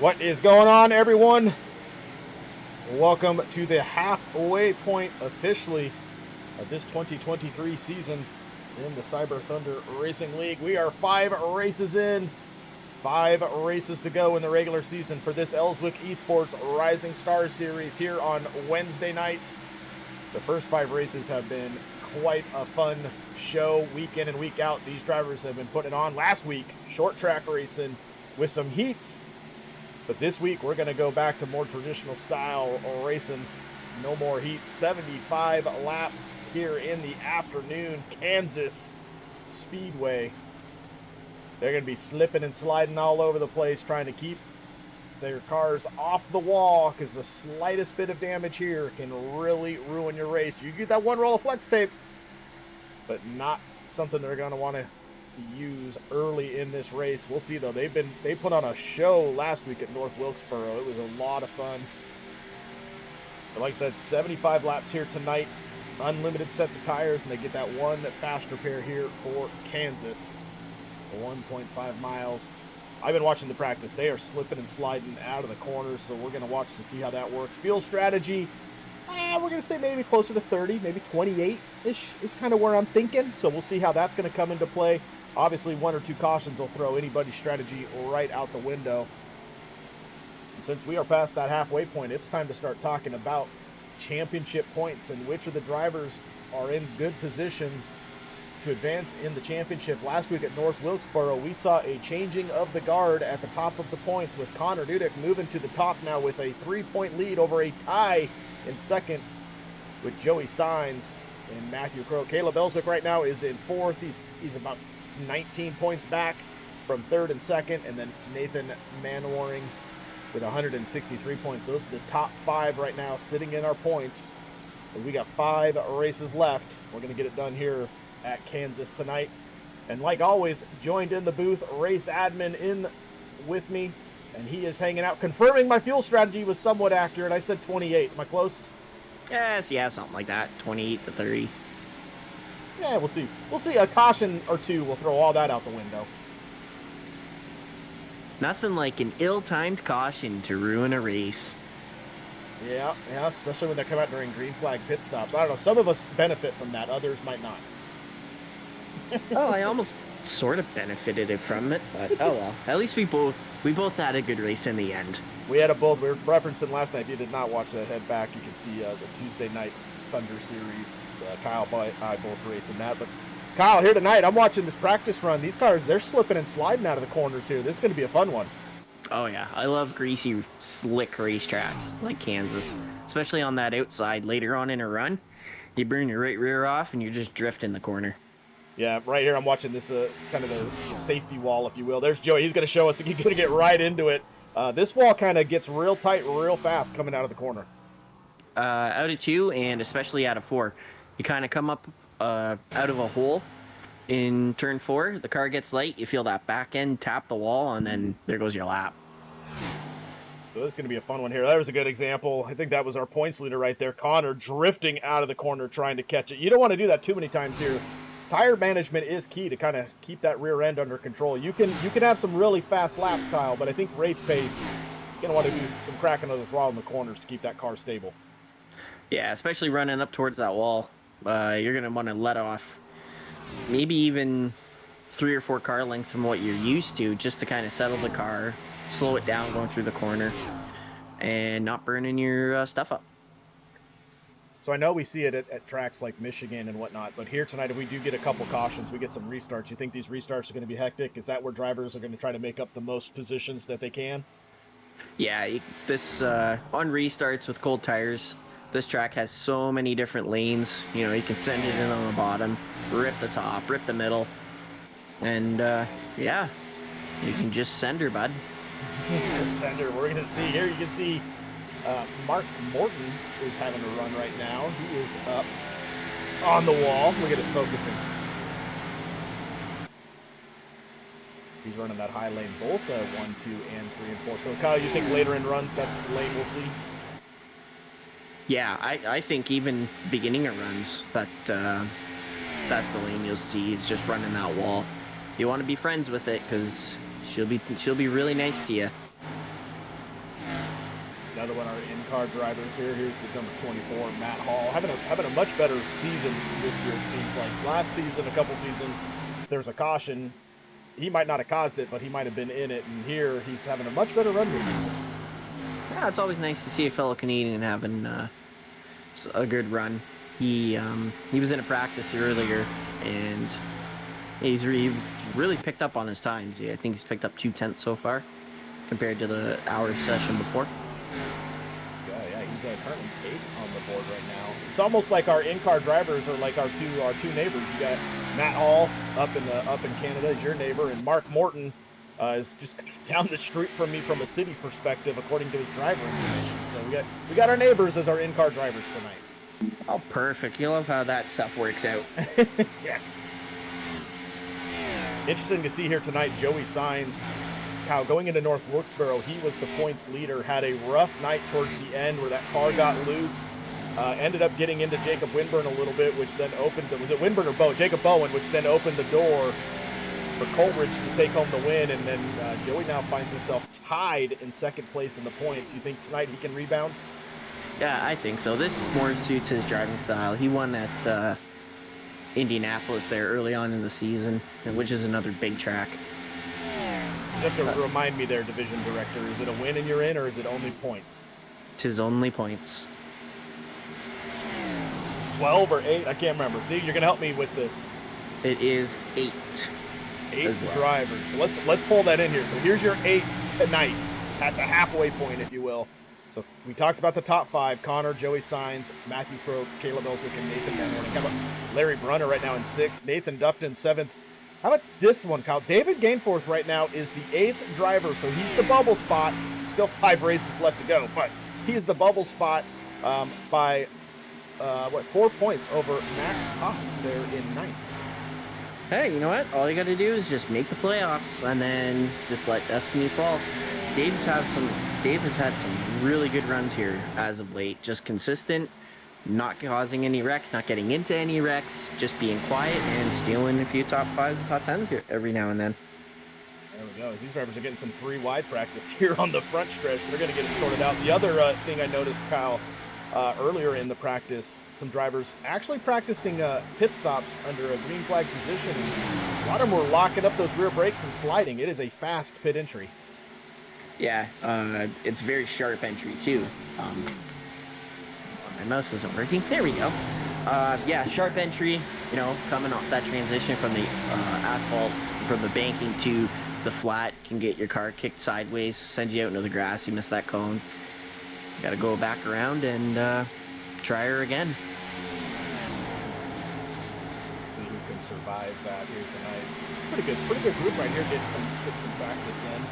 What is going on, everyone? Welcome to the halfway point officially of this 2023 season in the Cyber Thunder Racing League. We are 5 races in, 5 races to go in the regular season for this Elswick E-Sports Rising Star Series here on Wednesday nights. The first 5 races have been quite a fun show week in and week out. These drivers have been putting on. Last week, short track racing with some heats. But this week, we're going to go back to more traditional style racing no more heat. 75 laps here in the afternoon. Kansas Speedway. They're going to be slipping and sliding all over the place, trying to keep their cars off the wall, because the slightest bit of damage here can really ruin your race. You get that one roll of flex tape, but not something they're going to want to use early in this race. We'll see, though. They put on a show last week at North Wilkesboro. It was a lot of fun. But like I said, 75 laps here tonight, unlimited sets of tires, and they get that one fast repair here for Kansas. 1.5 miles. I've been watching the practice. They are slipping and sliding out of the corners, so we're going to watch to see how that works. Field strategy, we're going to say maybe closer to 30, maybe 28-ish is kind of where I'm thinking. So we'll see how that's going to come into play. Obviously, one or two cautions will throw anybody's strategy right out the window. And since we are past that halfway point, it's time to start talking about championship points and which of the drivers are in good position to advance in the championship. Last week at North Wilkesboro, we saw a changing of the guard at the top of the points, with Connor Dudek moving to the top now with a 3-point lead over a tie in second with Joey Sainz and Matthew Crow. Caleb Elswick right now is in fourth. He's about 19 points back from third and second, and then Nathan Manwaring with 163 points. Those are the top five right now sitting in our points. And we got 5 races left. We're going to get it done here at Kansas tonight. And like always, joined in the booth, race admin in with me, and he is hanging out, confirming my fuel strategy was somewhat accurate. I said 28. Am I close? Yes, yeah, something like that. 28 to 30. Yeah, we'll see. We'll see. A caution or two will throw all that out the window. Nothing like an ill-timed caution to ruin a race. Yeah, especially when they come out during green flag pit stops. I don't know. Some of us benefit from that. Others might not. Oh, I almost sort of benefited from it, but oh well. At least we both had a good race in the end. We had a both. We were referencing last night. If you did not watch that, head back. You can see the Tuesday night Thunder Series. Kyle and I both racing that. But Kyle, here tonight, I'm watching this practice run. These cars, they're slipping and sliding out of the corners here. This is going to be a fun one. Oh yeah, I love greasy, slick racetracks like Kansas, especially on that outside later on in a run. You burn your right rear off and you're just drifting the corner. Yeah, right here I'm watching this kind of the safety wall, if you will. There's Joey. He's going to show us. He's going to get right into it. This wall kind of gets real tight real fast coming out of the corner. Out of 2 and especially out of 4. You kind of come up out of a hole in turn 4. The car gets light. You feel that back end tap the wall, and then there goes your lap. So this is going to be a fun one here. That was a good example. I think that was our points leader right there. Connor drifting out of the corner trying to catch it. You don't want to do that too many times here. Tire management is key to kind of keep that rear end under control. You can have some really fast laps, Kyle, but I think race pace, you're going to want to do some cracking of the throttle in the corners to keep that car stable. Yeah, especially running up towards that wall. You're going to want to let off maybe even 3 or 4 car lengths from what you're used to, just to kind of settle the car, slow it down going through the corner, and not burning your stuff up. So I know we see it at tracks like Michigan and whatnot, but here tonight, if we do get a couple cautions, we get some restarts. You think these restarts are going to be hectic? Is that where drivers are going to try to make up the most positions that they can? Yeah, this on restarts with cold tires, this track has so many different lanes. You know, you can send it in on the bottom, rip the top, rip the middle, and yeah, you can just send her, bud. Send her. We're going to see here. You can see Mark Morton is having a run right now. He is up on the wall. Look at his focusing. He's running that high lane, both 1, 2, and 3, and 4. So, Kyle, you think later in runs that's the lane we'll see? Yeah, I think even beginning of runs, that's the lane you'll see. Is just running that wall. You want to be friends with it because she'll be really nice to you. Another one, our in-car drivers here. Here's the number 24, Matt Hall. Having a much better season this year, it seems like. Last season, a couple seasons, there's a caution. He might not have caused it, but he might have been in it. And here, he's having a much better run this season. Yeah, it's always nice to see a fellow Canadian having a good run. He was in a practice earlier, and he really picked up on his times. Yeah, I think he's picked up 2 tenths so far compared to the hour session before. Yeah, he's currently 8 on the board right now. It's almost like our in-car drivers are like our two neighbors. You got Matt Hall up in Canada is your neighbor, and Mark Morton is just down the street from me from a city perspective, according to his driver information. So we got our neighbors as our in-car drivers tonight. Oh, perfect. You love how that stuff works out. Yeah. Interesting to see here tonight, Joey Sainz. Kyle, going into North Wilkesboro, he was the points leader, had a rough night towards the end where that car got loose. Ended up getting into Jacob Winburn a little bit, which then opened, was it Winburn or Bowen? Jacob Bowen, which then opened the door for Coleridge to take home the win. And then Joey now finds himself tied in second place in the points. You think tonight he can rebound? Yeah, I think so. This more suits his driving style. He won at Indianapolis there early on in the season, which is another big track. So you have to remind me there, division director. Is it a win and you're in, or is it only points? 'Tis only points. 12 or 8? I can't remember. See, you're going to help me with this. It is 8. 8 drivers. So let's pull that in here. So here's your 8 tonight at the halfway point, if you will. So we talked about the top 5: Connor, Joey Sainz, Matthew Croak, Caleb Elswick, and Nathan Van Horn. How about Larry Brunner right now in 6th, Nathan Dufton 7th. How about this one, Kyle? David Gainforth right now is the 8th driver, so he's the bubble spot. Still 5 races left to go, but he's the bubble spot by 4 points over Matt Koch there in 9th. Hey, you know what? All you got to do is just make the playoffs and then just let destiny fall. Dave has had some really good runs here as of late. Just consistent, not causing any wrecks, not getting into any wrecks, just being quiet and stealing a few top 5s and top 10s here every now and then. There we go. These drivers are getting some 3-wide practice here on the front stretch. They're going to get it sorted out. The other thing I noticed, Kyle, earlier in the practice, some drivers actually practicing pit stops under a green flag position. A lot of them were locking up those rear brakes and sliding. It is a fast pit entry. Yeah, it's very sharp entry too. My mouse isn't working. There we go. Yeah, sharp entry, you know, coming off that transition from the asphalt, from the banking to the flat, can get your car kicked sideways, send you out into the grass. You miss that cone. You got to go back around and try her again. See who can survive that here tonight. Pretty good group right here, getting some practice in.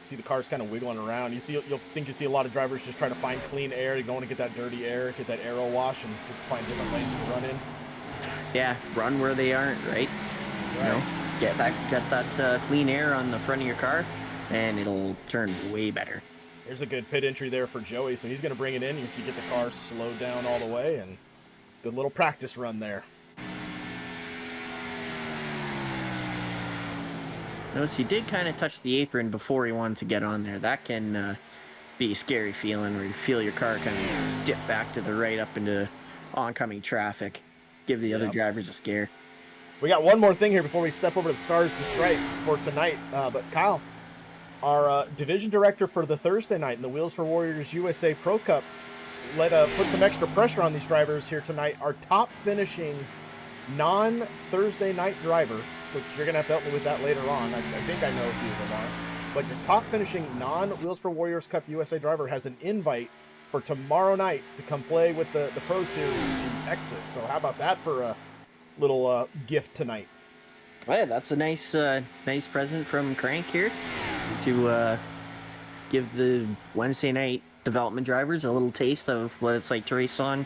See the cars kind of wiggling around. You see a lot of drivers just try to find clean air. You don't want to get that dirty air, get that aero wash, and just find different lanes to run in. Yeah, run where they aren't, right? That's right. You know, get that clean air on the front of your car, and it'll turn way better. There's a good pit entry there for Joey, so he's going to bring it in. You can see get the car slowed down all the way, and good little practice run there. Notice he did kind of touch the apron before he wanted to get on there. That can be a scary feeling where you feel your car kind of dip back to the right up into oncoming traffic. Give the other drivers a scare. We got one more thing here before we step over to the Stars and Stripes for tonight. But Kyle, our division director for the Thursday night in the Wheels for Warriors USA Pro Cup, put some extra pressure on these drivers here tonight. Our top finishing non-Thursday night driver, which you're going to have to help me with that later on. I think I know a few of them are. But your top finishing non-Wheels for Warriors Cup USA driver has an invite for tomorrow night to come play with the Pro Series in Texas. So how about that for a little gift tonight? Well, yeah, that's a nice present from Crank here to give the Wednesday night development drivers a little taste of what it's like to race on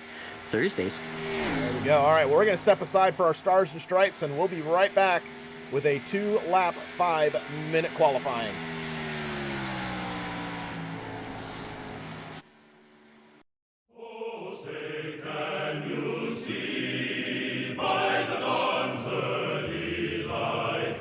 Thursdays. There we go. All right, well, we're going to step aside for our Stars and Stripes, and we'll be right back with a 2-lap, 5-minute qualifying. Oh, say, can you see by the dawn's early light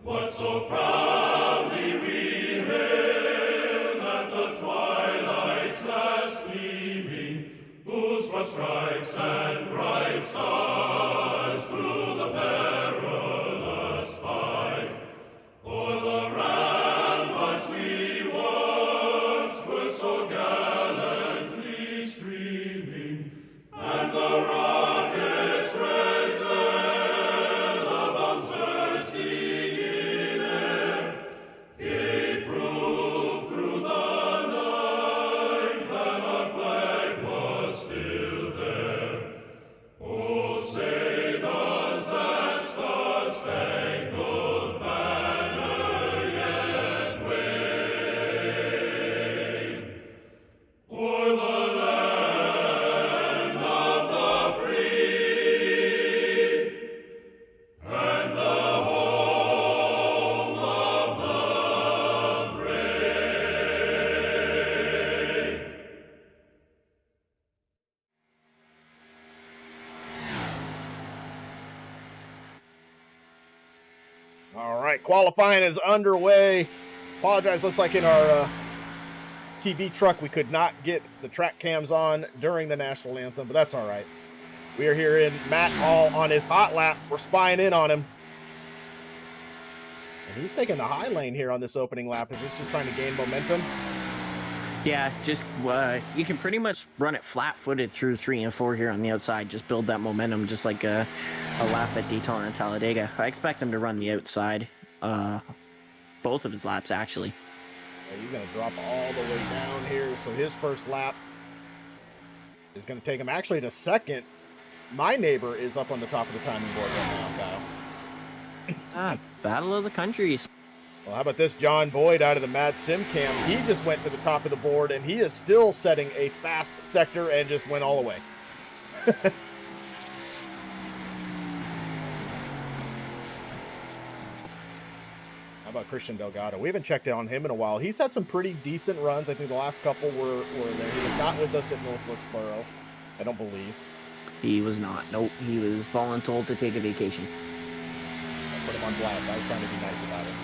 what so proudly we hailed at the twilight's last gleaming, whose broad stripes and bright stars through the perilous fight o'er the ramparts we watched were so gallantly streaming, and the rocket's red glare, the bombs bursting in air, All right, qualifying is underway. Apologize, looks like in our TV truck we could not get the track cams on during the national anthem, but that's all right. We are here in Matt Hall on his hot lap. We're spying in on him. And he's taking the high lane here on this opening lap. Is this just trying to gain momentum? Yeah, just you can pretty much run it flat-footed through 3 and 4 here on the outside. Just build that momentum, just like a lap at Daytona and Talladega. I expect him to run the outside, both of his laps actually. Yeah, he's going to drop all the way down here. So his first lap is going to take him actually to second. My neighbor is up on the top of the timing board right now, Kyle. Battle of the countries. Well, how about this John Boyd out of the Mad Sim Cam? He just went to the top of the board, and he is still setting a fast sector and just went all the way. How about Christian Delgado? We haven't checked on him in a while. He's had some pretty decent runs. I think the last couple were there. He was not with us at North Wilkesboro, I don't believe. He was not. Nope. He was voluntold to take a vacation. I put him on blast. I was trying to be nice about it.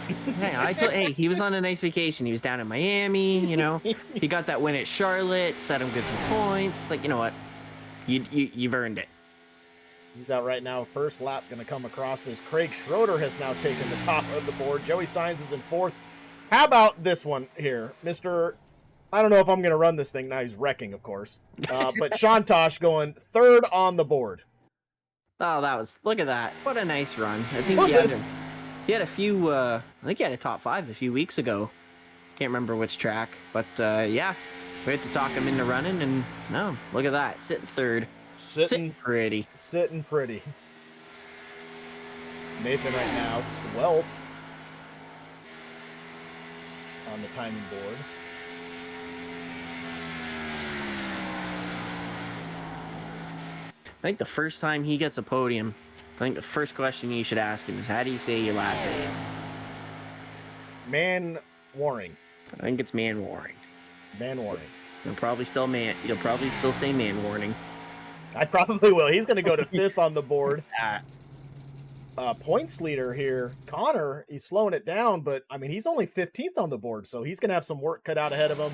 Hey, he was on a nice vacation. He was down in Miami, you know. He got that win at Charlotte, set him good for points. Like, you know what? You've earned it. He's out right now. First lap going to come across as Craig Schroeder has now taken the top of the board. Joey Sainz is in fourth. How about this one here? Mr. I don't know if I'm going to run this thing. Now he's wrecking, of course. But Shantosh going third on the board. Oh, look at that. What a nice run. I think he had a few, I think he had a top 5 a few weeks ago. Can't remember which track, but yeah, we had to talk him into running, and no, look at that, sitting third. Sitting pretty. Sitting pretty. Nathan right now, 12th on the timing board. I think the first time he gets a podium, I think the first question you should ask him is, how do you say your last name? Man-Waring. I think it's Man-Waring. Man-Waring. You'll probably still say Man-Warning. I probably will. He's going to go to 5th on the board. Points leader here, Connor, he's slowing it down, but, I mean, he's only 15th on the board, so he's going to have some work cut out ahead of him.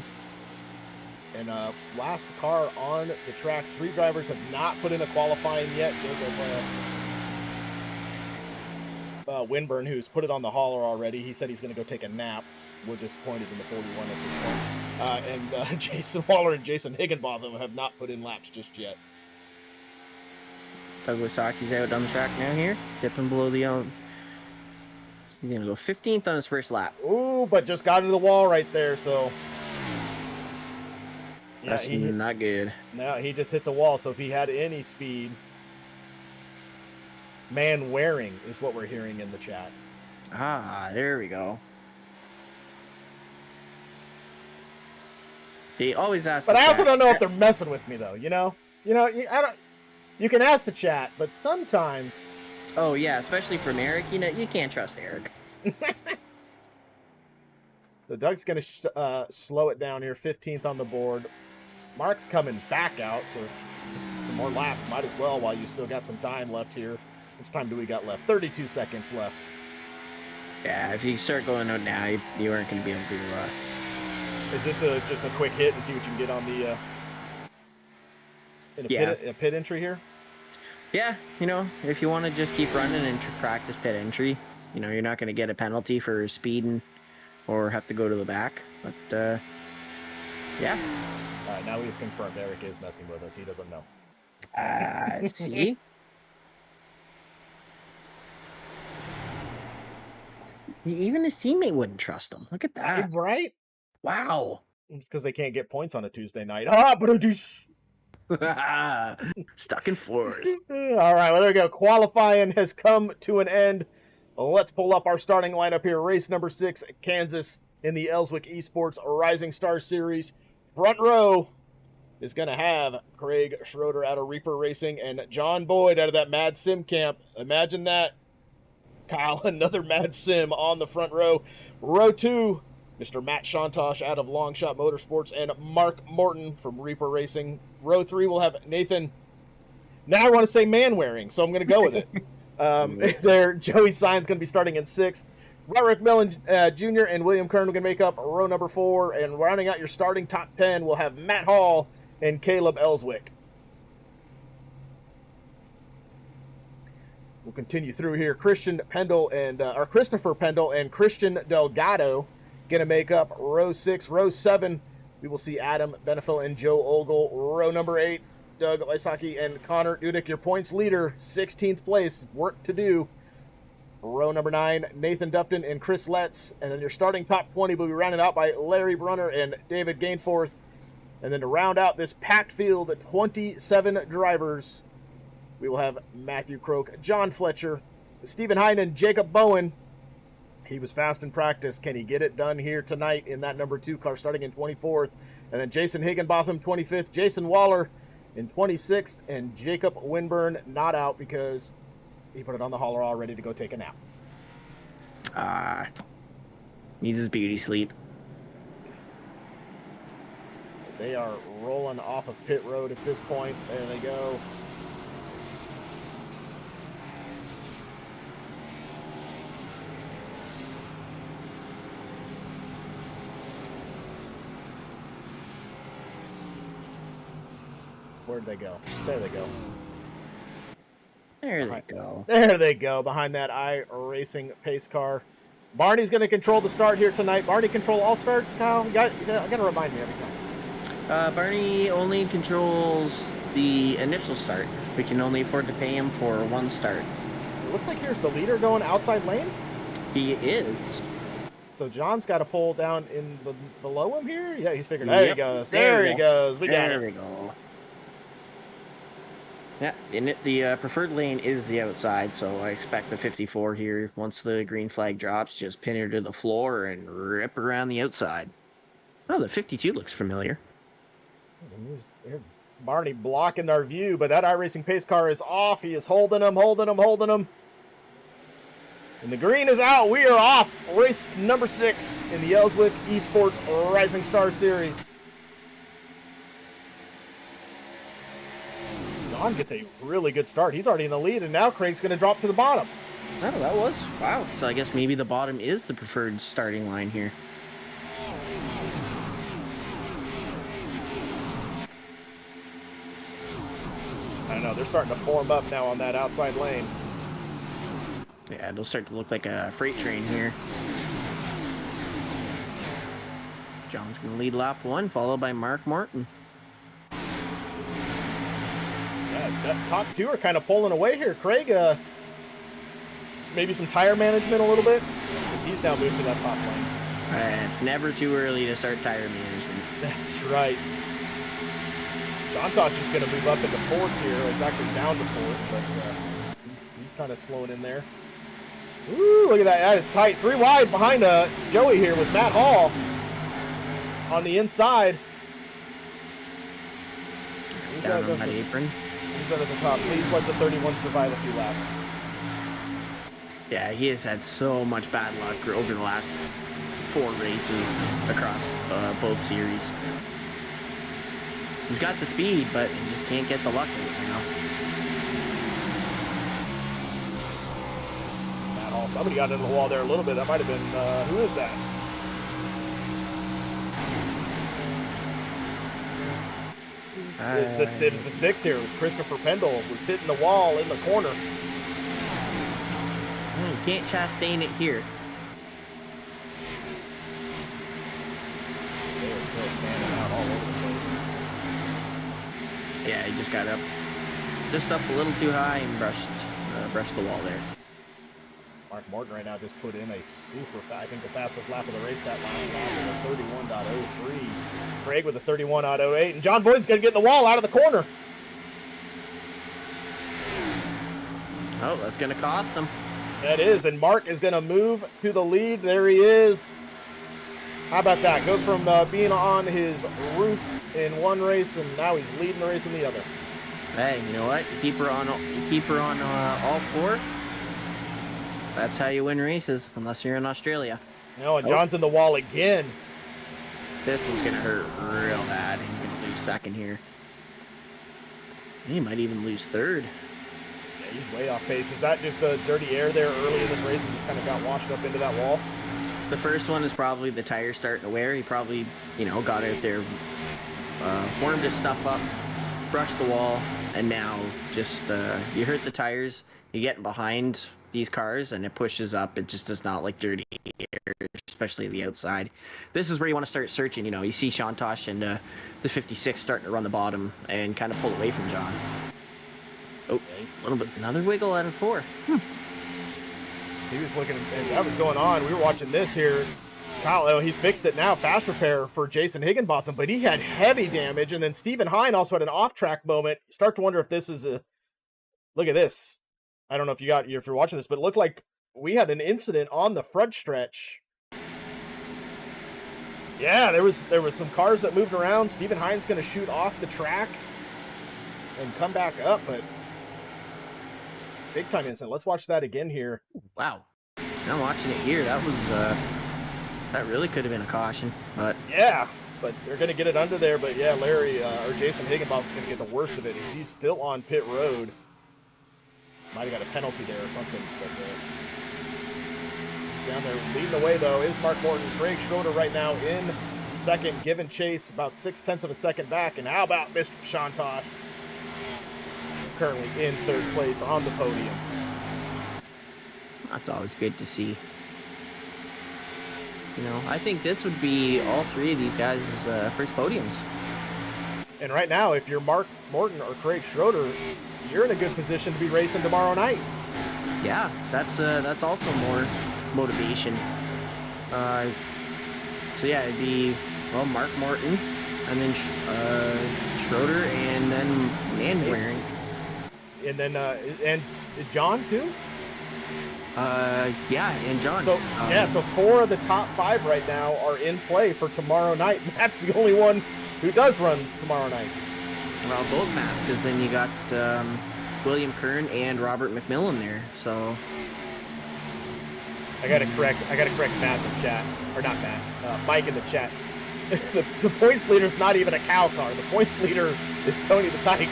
And last car on the track. 3 drivers have not put in a qualifying yet. Winburn, who's put it on the hauler already, he said he's going to go take a nap. We're disappointed in the 41 at this point. And Jason Waller and Jason Higginbotham have not put in laps just yet. Douglas Saki's out on the track now here, dipping below the He's going to go 15th on his first lap. Ooh, but just got into the wall right there, so... Yeah, That's not good. No, he just hit the wall, so if he had any speed... Man-Waring is what we're hearing in the chat. Ah, there we go. He always asks. But I also don't know if they're messing with me, though. You know, I don't. You can ask the chat, but sometimes. Oh yeah, especially from Eric. You know, you can't trust Eric. So Doug's going to slow it down here. 15th on the board. Mark's coming back out, so just some more laps. Might as well while you still got some time left here. How much time do we got left? 32 seconds left. Yeah, if you start going out now, you aren't going to be able to. Is this just a quick hit and see what you can get on the pit entry here? Yeah, you know, if you want to just keep running and practice pit entry, you know, you're not going to get a penalty for speeding or have to go to the back. But yeah. All right, now we've confirmed Eric is messing with us. He doesn't know. See. Even his teammate wouldn't trust him. Look at that. Right? Wow. It's because they can't get points on a Tuesday night. Stuck in fourth. All right, well, there we go. Qualifying has come to an end. Let's pull up our starting lineup here. Race number 6, Kansas in the Elswick E-Sports Rising Star Series. Front row is going to have Craig Schroeder out of Reaper Racing and John Boyd out of that Mad Sim camp. Imagine that. Kyle, another Mad Sim on the front row. Row 2, Mr. Matt Shantosh out of Longshot Motorsports and Mark Morton from Reaper Racing. Row 3 will have Nathan. Now I want to say Man-Waring, so I'm going to go with it. There, Joey Sign's going to be starting in 6th. Roderick Millen Jr. and William Kern are going to make up row number 4. And rounding out your starting top 10, we'll have Matt Hall and Caleb Elswick. We'll continue through here. Christopher Pendle and Christian Delgado going to make up row 6. Row 7, we will see Adam Benefil and Joe Ogle. Row number 8, Doug Wysocki and Connor Dudek, your points leader, 16th place, work to do. Row number 9, Nathan Dufton and Chris Letts. And then your starting top 20 will be rounded out by Larry Brunner and David Gainforth. And then to round out this packed field at 27 drivers, we will have Matthew Croak, John Fletcher, Stephen Heinen, Jacob Bowen. He was fast in practice. Can he get it done here tonight in that number 2 car starting in 24th? And then Jason Higginbotham, 25th. Jason Waller in 26th. And Jacob Winburn not out because he put it on the hauler all ready to go take a nap. Needs his beauty sleep. They are rolling off of pit road at this point. There they go. Where'd they go? There they go. There they go. There they go, behind that iRacing pace car. Barney's going to control the start here tonight. Barney control all starts, Kyle? You got to remind me every time. Barney only controls the initial start. We can only afford to pay him for 1 start. It looks like here's the leader going outside lane. He is. So John's got to pull down in below him here? Yeah, he's figured. There he goes. There he goes. We got it. There we go. Yeah, and the preferred lane is the outside, so I expect the 54 here, once the green flag drops, just pin her to the floor and rip around the outside. Oh, the 52 looks familiar. Barney blocking our view, but that iRacing pace car is off. He is holding him. And the green is out. We are off. Race number 6 in the Elswick E-Sports Rising Star Series. John gets a really good start. He's already in the lead, and now Craig's going to drop to the bottom. Oh, that was... Wow. So I guess maybe the bottom is the preferred starting line here. I don't know. They're starting to form up now on that outside lane. Yeah, it'll start to look like a freight train here. John's going to lead lap 1, followed by Mark Martin. That top 2 are kind of pulling away here. Craig, maybe some tire management a little bit, because he's now moved to that top lane. It's never too early to start tire management. That's right. Shantosh is going to move up into 4th here. It's actually down to 4th, but he's kind of slowing in there. Ooh, look at that. That is tight. 3 wide behind Joey here with Matt Hall on the inside. Down on that apron. He's at the top. Please let the 31 survive a few laps. Yeah, he has had so much bad luck over the last 4 races across both series. He's got the speed, but he just can't get the luck right now. Matt Hall, somebody got into the wall there a little bit. That might have been, who is that? It's the 6 here. It was Christopher Pendle was hitting the wall in the corner. You can't chastain it here. They're still fanning out all over the place. Yeah, he just got up a little too high and brushed the wall there. Mark Morton right now just put in a super fast, I think the fastest lap of the race that last lap with a 31.03. Craig with a 31.08, and John Boyd's going to get in the wall out of the corner. Oh, that's going to cost him. That is, and Mark is going to move to the lead. There he is. How about that? Goes from being on his roof in one race, and now he's leading the race in the other. Hey, you know what? You keep her on all 4. That's how you win races, unless you're in Australia. No, and John's in the wall again. This one's going to hurt real bad. He's going to lose 2nd here. He might even lose 3rd. Yeah, he's way off pace. Is that just a dirty air there early in this race and just kind of got washed up into that wall? The first one is probably the tires starting to wear. He probably, got out there, warmed his stuff up, brushed the wall, and now just, you hurt the tires, you get behind these cars, and it pushes up. It just does not like dirty air, especially the outside. This is where you want to start searching. You see Shantosh and the 56 starting to run the bottom and kind of pull away from John. Oh, a little bit. Another wiggle out of 4. So he was looking, as that was going on, we were watching this here. Kyle, he's fixed it now. Fast repair for Jason Higginbotham, but he had heavy damage. And then Stephen Hine also had an off-track moment. You start to wonder if this is a... Look at this. I don't know if you're watching this, but it looked like we had an incident on the front stretch. Yeah, there was some cars that moved around. Stephen Hine's going to shoot off the track and come back up, but big time incident. Let's watch that again here. Wow. I'm watching it here. That was that really could have been a caution, but yeah, but they're going to get it under there. But yeah, Larry or Jason Higginbotham's going to get the worst of it. He's still on pit road. Might have got a penalty there or something, but he's down there leading the way though. Is Mark Morton. Craig Schroeder right now in second, giving chase about 0.6 of a second back. And how about Mr. Shantosh? Currently in third place on the podium. That's always good to see. I think this would be all 3 of these guys' first podiums. And right now, if you're Mark Morton or Craig Schroeder, you're in a good position to be racing tomorrow night. Yeah, that's also more motivation. So yeah, it'd be Mark Morton, and then Schroeder, and then Manwaring. And then and John too. Yeah, and John. So so 4 of the top 5 right now are in play for tomorrow night. Matt's the only one who does run tomorrow night. Well, both Matts, because then you got William Kern and Robert McMillan there. So I gotta correct Matt in the chat, or not Matt, Mike in the chat. the points leader's not even a cow car. The points leader is Tony the Tiger.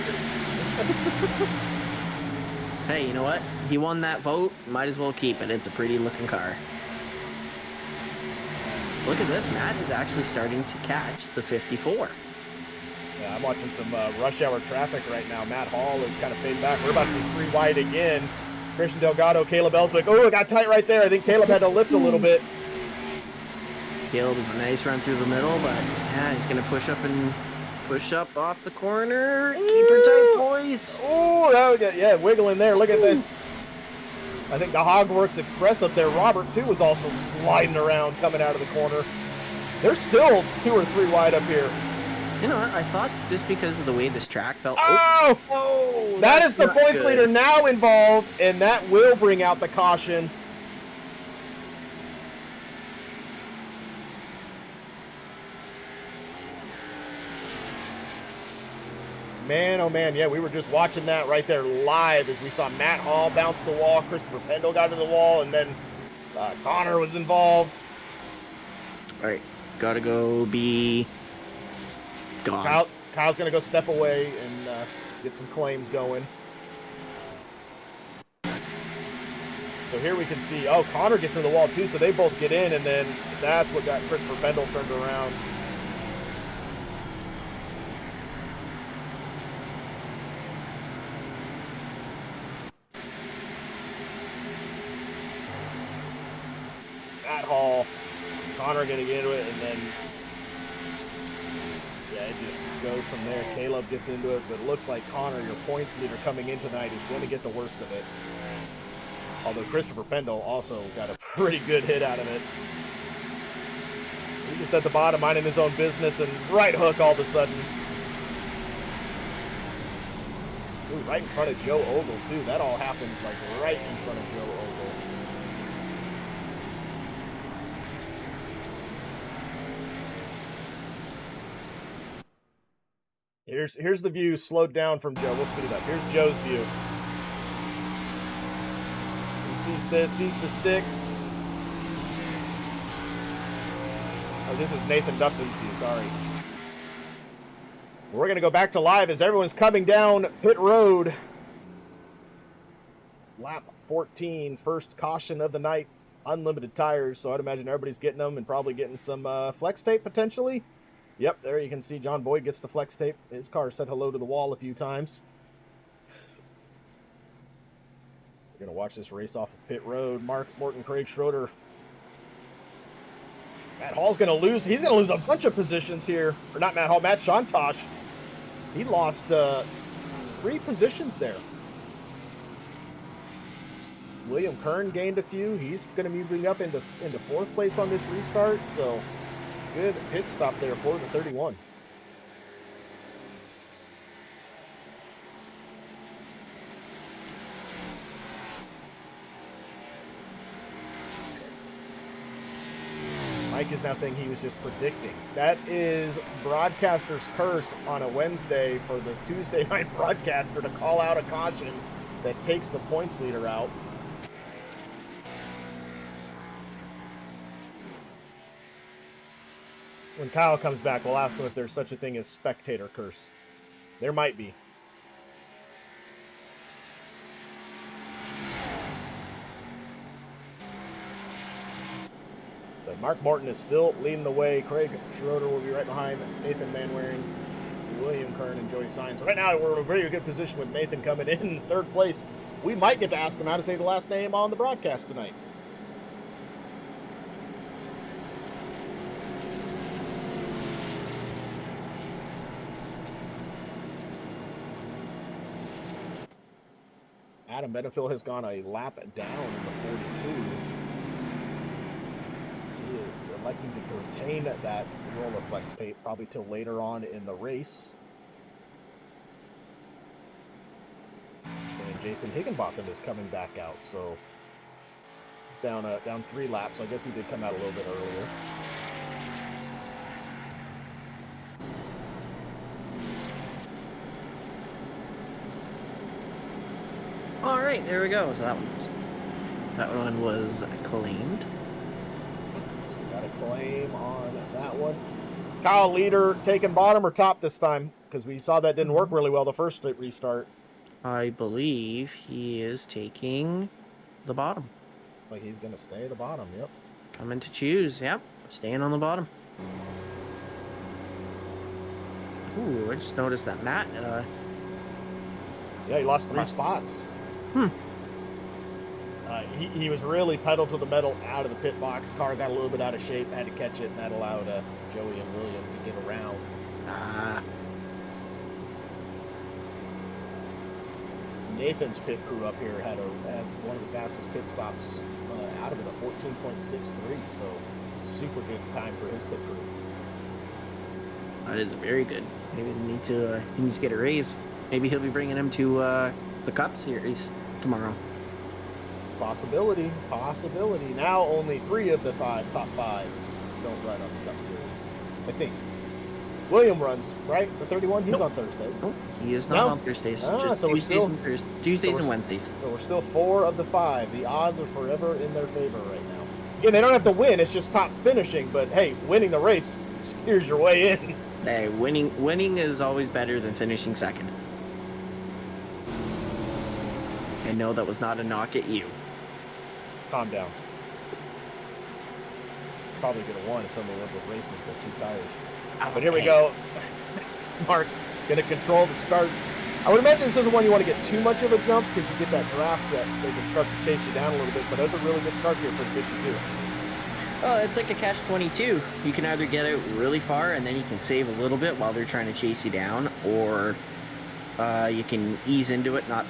Hey, you know what? He won that vote. Might as well keep it. It's a pretty looking car. Look at this. Matt is actually starting to catch the 54. Yeah, I'm watching some rush hour traffic right now. Matt Hall is kind of fading back. We're about to be 3 wide again. Christian Delgado, Caleb Elswick. Oh, it got tight right there. I think Caleb had to lift a little bit. Caleb with a nice run through the middle, but yeah, he's going to push up off the corner. Keep her tight, boys. Oh, yeah, wiggling there. Look at this. I think the Hogwarts Express up there, Robert, too, was also sliding around coming out of the corner. There's still 2 or 3 wide up here. You know what? I thought just because of the way this track felt. Oh, that is the points leader now involved, and that will bring out the caution. Man, oh man, yeah, we were just watching that right there live as we saw Matt Hall bounce the wall, Christopher Pendle got to the wall, and then Connor was involved. All right, gotta go be gone. Kyle's going to go step away and get some claims going. So here we can see, Connor gets into the wall too, so they both get in, and then that's what got Christopher Pendle turned around. Matt Hall, Connor going to get into it, and then it just goes from there. Caleb gets into it, but it looks like Connor, your points leader coming in tonight, is going to get the worst of it. Although Christopher Pendle also got a pretty good hit out of it. He's just at the bottom, minding his own business, and right hook all of a sudden. Ooh, right in front of Joe Ogle, too. That all happened, like, right in front of Joe Ogle. Here's the view slowed down from Joe. We'll speed it up. Here's Joe's view. He sees this, sees the 6. Oh, this is Nathan Dufton's view, sorry. We're going to go back to live as everyone's coming down pit road. lap 14, first caution of the night, unlimited tires. So I'd imagine everybody's getting them and probably getting some flex tape potentially. Yep, there you can see John Boyd gets the flex tape. His car said hello to the wall a few times. We're going to watch this race off of pit road. Mark Morton, Craig Schroeder. Matt Hall's going to lose. He's going to lose a bunch of positions here. Or not Matt Hall, Matt Shontosh. He lost 3 positions there. William Kern gained a few. He's going to be moving up into 4th place on this restart. So good pit stop there for the 31. Mike is now saying he was just predicting. That is broadcaster's curse on a Wednesday for the Tuesday night broadcaster to call out a caution that takes the points leader out. When Kyle comes back, we'll ask him if there's such a thing as spectator curse. There might be. But Mark Morton is still leading the way. Craig Schroeder will be right behind Nathan Manwaring, William Kern, and Joey Sainz. So right now, we're in a very good position with Nathan coming in 3rd place. We might get to ask him how to say the last name on the broadcast tonight. Adam Benefield has gone a lap down in the 42. Electing to retain that roller flex tape probably till later on in the race. And Jason Higginbotham is coming back out, so he's down 3 laps. So I guess he did come out a little bit earlier. All right, there we go. So that one was claimed. Got a claim on that one. Kyle Leader taking bottom or top this time, because we saw that didn't work really well the first restart. I believe he is taking the bottom. Like he's going to stay at the bottom, yep. Coming to choose, yep. Staying on the bottom. Ooh, I just noticed that Matt... yeah, he lost 3 spots. Hmm. He was really pedal to the metal out of the pit box. Car got a little bit out of shape, had to catch it, and that allowed Joey and William to get around. Nathan's pit crew up here had one of the fastest pit stops out of it, a 14.63, so super good time for his pit crew. That is very good. Maybe he needs to get a raise. Maybe he'll be bringing him to the Cup Series tomorrow. Possibility. Now only 3 of the top 5 don't run on the Cup Series, I think. William runs, right? The 31? He's on Thursdays. Nope. He is not on Thursdays. Just so Tuesdays and Wednesdays. So we're still 4 of the 5. The odds are forever in their favor right now. Again, they don't have to win. It's just top finishing. But, hey, winning the race steers your way in. Hey, winning is always better than finishing second. And no, that was not a knock at you. Calm down. Probably could have won if somebody went to a race with 2 tires. But here we go. Mark going to control the start. I would imagine this isn't one you want to get too much of a jump because you get that draft that they can start to chase you down a little bit. But that's a really good start here for the 52. Oh, it's like a catch-22. You can either get out really far and then you can save a little bit while they're trying to chase you down, or you can ease into it, not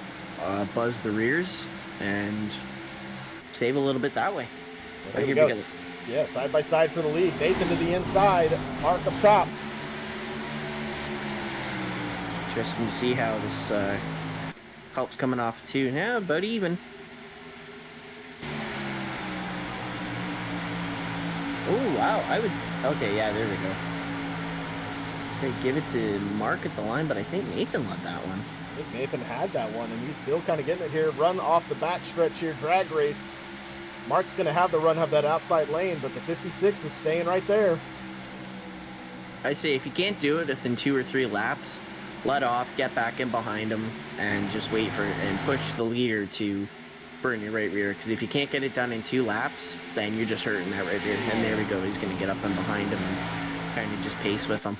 buzz the rears, and save a little bit that way. Well, here we go. Yeah, side by side for the lead. Nathan to the inside. Mark up top. Interesting to see how this helps coming off too. Yeah, about even. Oh wow! Okay, yeah, there we go. Say give it to Mark at the line, but I think Nathan led that one. I think Nathan had that one, and he's still kind of getting it here. Run off the back stretch here, drag race. Mark's going to have the run, have that outside lane, but the 56 is staying right there. I say if you can't do it within 2 or 3 laps, let off, get back in behind him, and just wait for and push the leader to burn your right rear, because if you can't get it done in 2 laps, then you're just hurting that right rear. And there we go, he's going to get up and behind him and kind of just pace with him.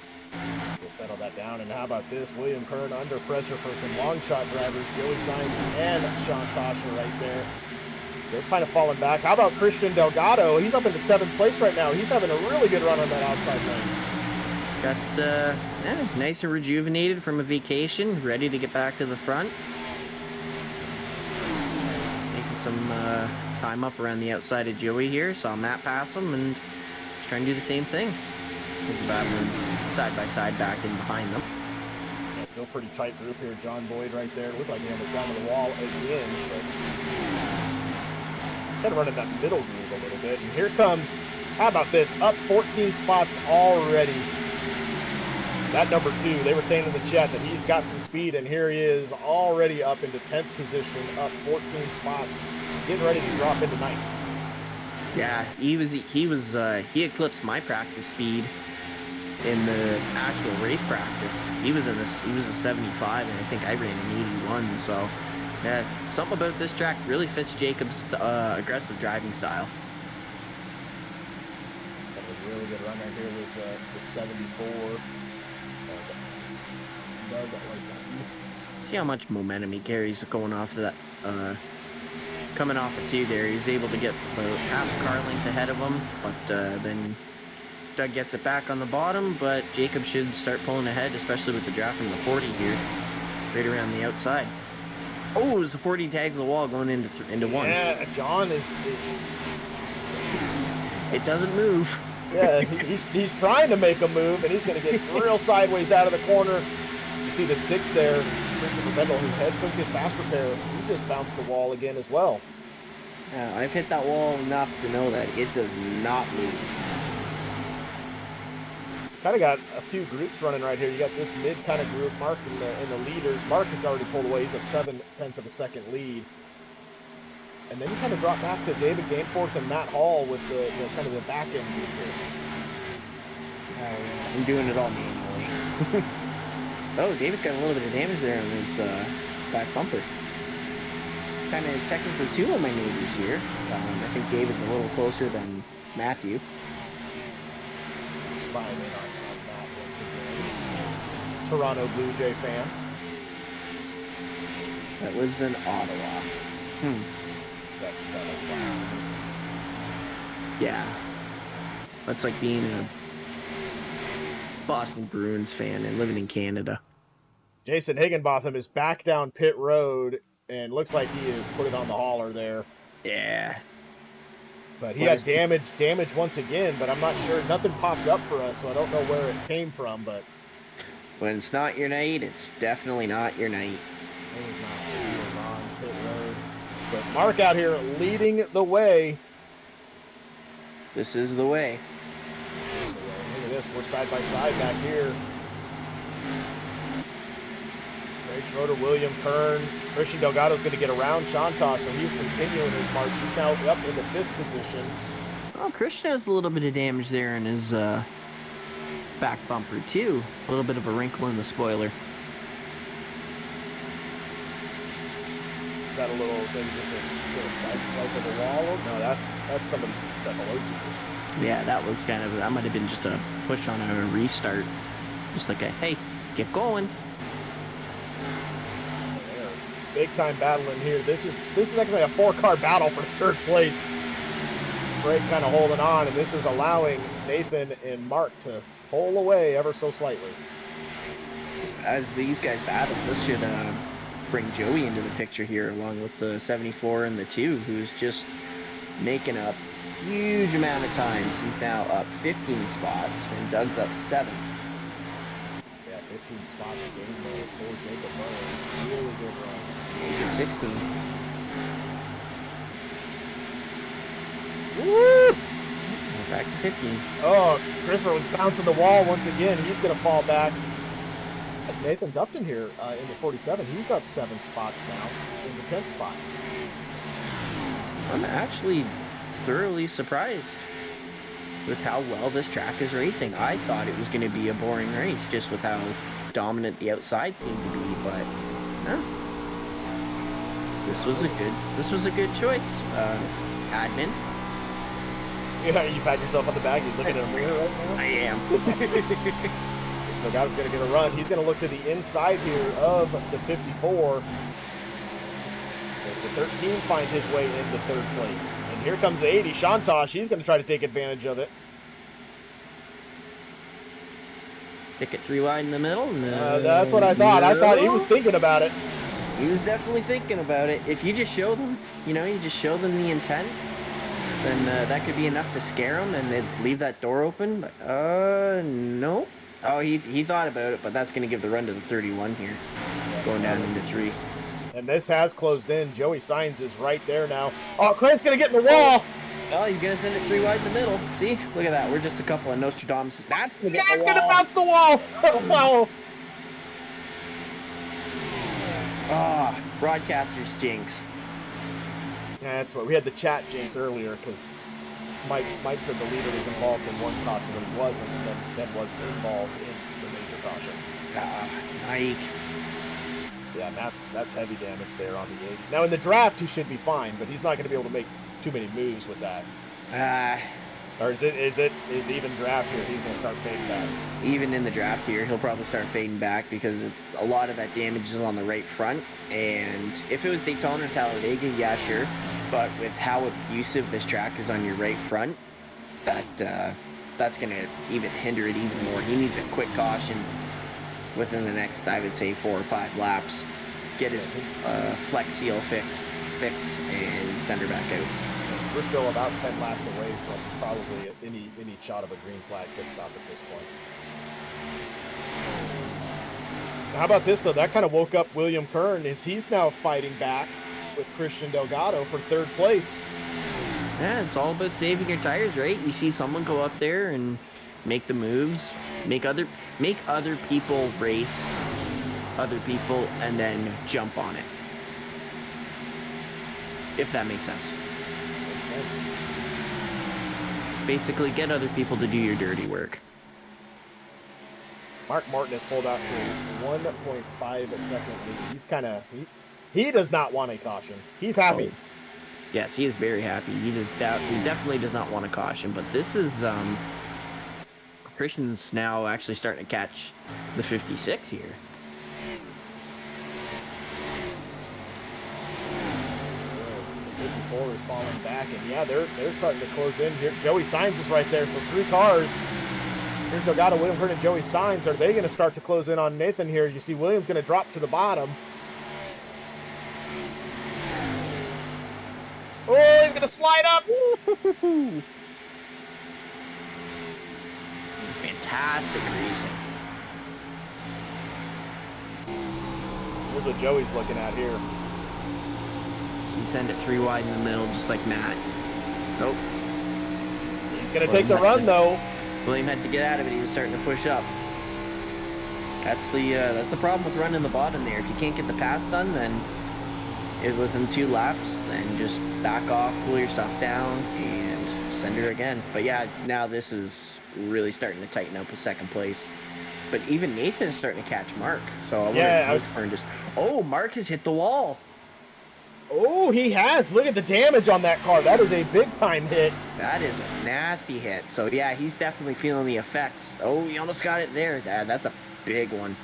We'll settle that down. And how about this? William Kern under pressure for some long shot drivers. Joey Sainz and Sean Toscher right there. They're kind of falling back. How about Christian Delgado? He's up into 7th place right now. He's having a really good run on that outside lane. Got nice and rejuvenated from a vacation, ready to get back to the front. Making some time up around the outside of Joey here. Saw Matt pass him and trying to do the same thing. Battling side by side back in behind them. Yeah, still pretty tight group here. John Boyd right there. Looked like he almost down to the wall again. But kind of running that middle groove a little bit. And here comes, how about this? Up 14 spots already. That number 2, they were saying in the chat that he's got some speed, and here he is already up into 10th position, up 14 spots, getting ready to drop into 9th. Yeah, he eclipsed my practice speed in the actual race practice. He was a 75, and I think I ran an 81. So, yeah, something about this track really fits Jacob's aggressive driving style. That was a really good run right here with the 74. See how much momentum he carries going off of that. Coming off of 2 there, he's able to get about half a car length ahead of him, but then Doug gets it back on the bottom, but Jacob should start pulling ahead, especially with the draft from the 40 here, right around the outside. Oh, as the 40 tags the wall going into 1. Yeah, John is it doesn't move. Yeah, he's trying to make a move, and he's going to get real sideways out of the corner. You see the 6 there, Christopher Bendel, who head took his fast repair. He just bounced the wall again as well. Yeah, I've hit that wall enough to know that it does not move. Kind of got a few groups running right here. You got this mid kind of group, Mark in the leaders. Mark has already pulled away. He's a 7/10 of a second lead. And then you kind of drop back to David Gainforth and Matt Hall with the kind of the back end group here. I'm doing it all manually. Oh, David's got a little bit of damage there on his back bumper. Kind of technically 2 of my neighbors here. I think David's a little closer than Matthew. Spying in on Matt once again. Toronto Blue Jay fan. That lives in Ottawa. Is that a blasphemy? Yeah. That's like being a Boston Bruins fan and living in Canada. Jason Higginbotham is back down pit road and looks like he is put it on the hauler there. Yeah. But he had damage once again, but I'm not sure. Nothing popped up for us, so I don't know where it came from, but when it's not your night, it's definitely not your night. It was not. So he was on pit road. But Mark out here leading the way. This is the way. This is the way. Look at this. We're side by side back here. Ray Schroeder, William Kern. Christian Delgado's going to get around Sean Toscher. He's continuing his march. He's now up in the 5th position. Oh, Christian has a little bit of damage there in his back bumper, too. A little bit of a wrinkle in the spoiler. Is that a little, maybe just a little side swipe of the wall? No, that's somebody said hello to. Yeah, that was kind of, that might have been just a push on a restart. Just like a, hey, keep going. Big time battle in here. This is actually a 4-car battle for 3rd place. Greg kind of holding on, and this is allowing Nathan and Mark to pull away ever so slightly. As these guys battle, this should bring Joey into the picture here, along with the 74 and the 2, who's just making up huge amount of times. He's now up 15 spots, and Doug's up 7. 15 spots a game there for Jacob Murray. Really good run. He's at 16. Woo! Back to 15. Oh, Christopher was bouncing the wall once again. He's going to fall back. Nathan Dufton here in the 47. He's up 7 spots now in the 10th spot. I'm actually thoroughly surprised with how well this track is racing. I thought it was going to be a boring race just with how dominant the outside seemed to be, but no. This was a good choice, admin. Yeah, you pat yourself on the back. You're looking at a mirror right now. I am. Nogato's going to get a run. He's going to look to the inside here of the 54. As the 13 find his way into third place. And here comes the 80. Shantosh, he's going to try to take advantage of it. Stick it 3 wide in the middle. No, that's what I thought. I thought he was thinking about it. He was definitely thinking about it. If you just show them, you just show them the intent, then that could be enough to scare them, and they'd leave that door open. But no. Oh, he thought about it, but that's going to give the run to the 31 here, going down into 3. And this has closed in. Joey Signs is right there now. Oh, Crane's going to get in the wall. Oh, he's going to send it 3 wide in the middle. See? Look at that. We're just a couple of Nostradamus. That's going to get the wall. That's going to bounce the wall. Wow. Ah, broadcaster's jinx. Yeah, that's what we had the chat jinx earlier because Mike said the leader was involved in one caution, but he wasn't, and then was involved in the major caution. Mike. Yeah, and that's heavy damage there on the 80. Now in the draft he should be fine, but he's not going to be able to make too many moves with that. Or is even draft here? He's going to start fading back. Even in the draft here, he'll probably start fading back because a lot of that damage is on the right front. And if it was Daytona or Talladega, yeah, sure. But with how abusive this track is on your right front, that's going to even hinder it even more. He needs a quick caution within the next, I would say, 4 or 5 laps. Get his flex seal fix and send her back out. We're still about 10 laps away from probably any shot of a green flag pit stop at this point. How about this, though? That kind of woke up William Kern as he's now fighting back with Christian Delgado for third place. Yeah, it's all about saving your tires, right? You see someone go up there and make the moves, make other people race other people, and then jump on it. If that makes sense. Basically, get other people to do your dirty work. Mark Martin has pulled out to 1.5 a second lead. He's he does not want a caution. He's happy. Oh. Yes, he is very happy. He definitely does not want a caution. But this is Christian's now actually starting to catch the 56 here. Is falling back, and yeah, they're starting to close in here. Joey Signs is right there, so 3 cars. Here's Delgado, William Kern, and Joey Signs. Are they going to start to close in on Nathan here? You see William's going to drop to the bottom. Oh, he's going to slide up. Fantastic racing. Here's what Joey's looking at here. He sent it 3 wide in the middle, just like Matt. Nope. He's going to take the run, though. William had to get out of it. He was starting to push up. That's the problem with running the bottom there. If you can't get the pass done, then within 2 laps, then just back off, cool yourself down, and send her again. But yeah, now this is really starting to tighten up with second place. But even Nathan is starting to catch Mark. So I wonder if Mark has hit the wall. Oh, he has. Look at the damage on that car. That is a big-time hit. That is a nasty hit. So, yeah, he's definitely feeling the effects. Oh, he almost got it there. That's a big one.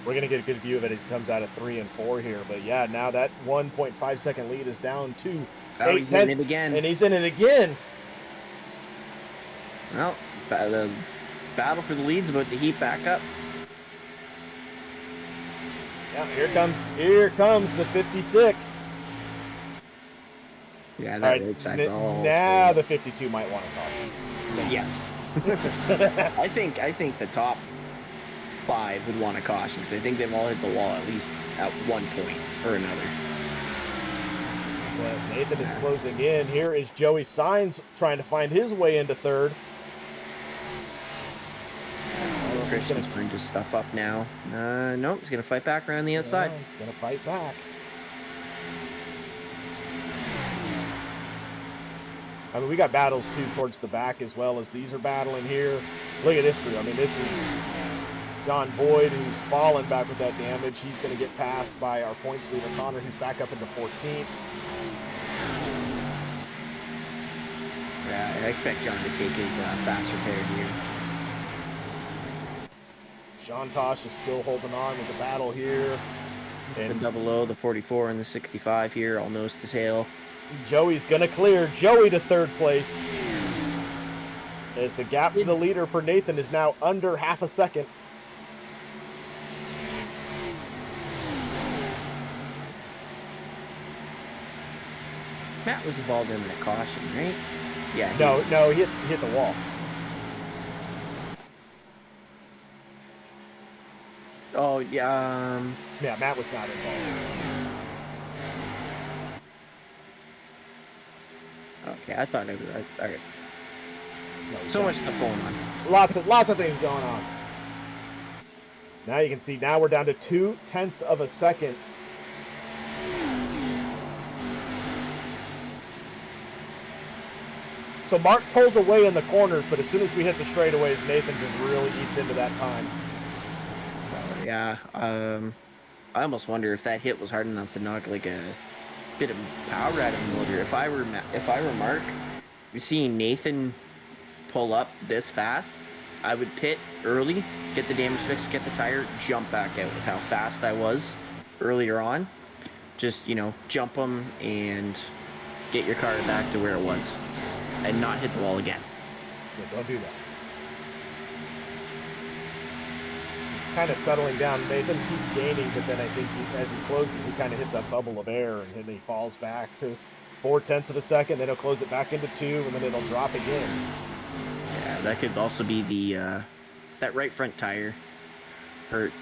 We're going to get a good view of it as he comes out of 3 and 4 here. But, yeah, now that 1.5-second lead is down to 8 he's in it again. And he's in it again. Well, the battle for the lead's about to heat back up. Yeah, here comes the 56. Yeah, that right side's all. Now the 52 might want to caution. Yes. I think the top 5 would want to caution because I think they've all hit the wall at least at one point or another. So Nathan is closing in. Here is Joey Signs trying to find his way into third. Christian's bring his stuff up now. No, he's going to fight back around the outside. Yeah, he's going to fight back. I mean, we got battles, too, towards the back as well as these are battling here. Look at this crew. I mean, this is John Boyd, who's fallen back with that damage, he's going to get passed by our points leader, Connor, who's back up into 14th. Yeah, I expect John to take his fast repair here. Sean Tosh is still holding on with the battle here. The double O, the 44, and the 65 here, all nose to tail. Joey's going to clear. Joey to third place. As the gap to the leader for Nathan is now under half a second. Matt was involved in that caution, right? Yeah. No, he hit the wall. Oh, yeah. Yeah, Matt was not involved. Okay, I thought it was. All right. No, So much stuff going on. Lots of things going on. Now you can see, now we're down to 0.2 of a second. So Mark pulls away in the corners, but as soon as we hit the straightaways, Nathan just really eats into that time. Yeah, I almost wonder if that hit was hard enough to knock like a bit of power out of the motor. If I were Mark, seeing Nathan pull up this fast, I would pit early, get the damage fixed, get the tire, jump back out with how fast I was earlier on. Just, jump them and get your car back to where it was and not hit the wall again. Yeah, don't do that. Kind of settling down. Nathan keeps gaining, but then I think as he closes, he kind of hits a bubble of air, and then he falls back to 0.4 of a second. Then he'll close it back into 2, and then it'll drop again. Yeah, that could also be the that right front tire hurt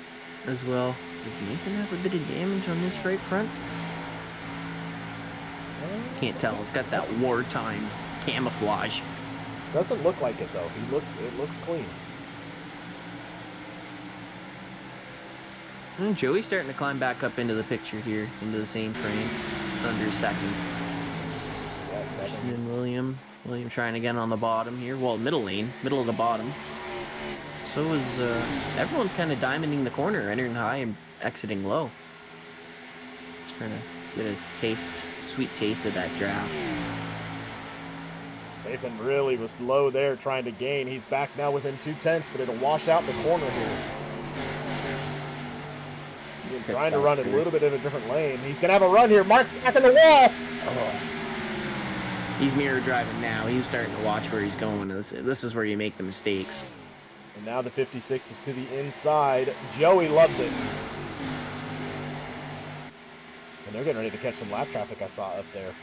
as well. Does Nathan have a bit of damage on this right front? Can't tell. It's got that wartime camouflage. Doesn't look like it though. It looks clean. And Joey's starting to climb back up into the picture here, into the same frame. It's under second. Yeah, second. And then William trying again on the bottom here. Well, middle lane, middle of the bottom. So is everyone's kind of diamonding the corner, entering high and exiting low. Just trying to get a sweet taste of that draft. Nathan really was low there trying to gain. He's back now within 0.2, but it'll wash out the corner here. He's trying to run a little bit of a different lane. He's going to have a run here. Mark's back in the wall. Oh. He's mirror driving now. He's starting to watch where he's going. This is where you make the mistakes. And now the 56 is to the inside. Joey loves it. And they're getting ready to catch some lap traffic I saw up there.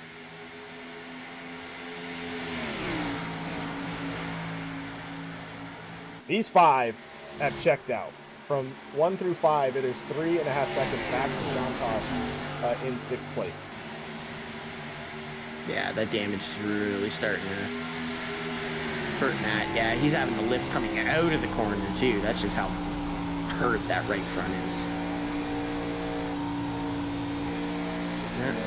These 5 have checked out. From 1 through 5, it is 3.5 seconds back to Sean Tosh in 6th place. Yeah, that damage is really starting to hurt Matt. Yeah, he's having the lift coming out of the corner too. That's just how hurt that right front is. That's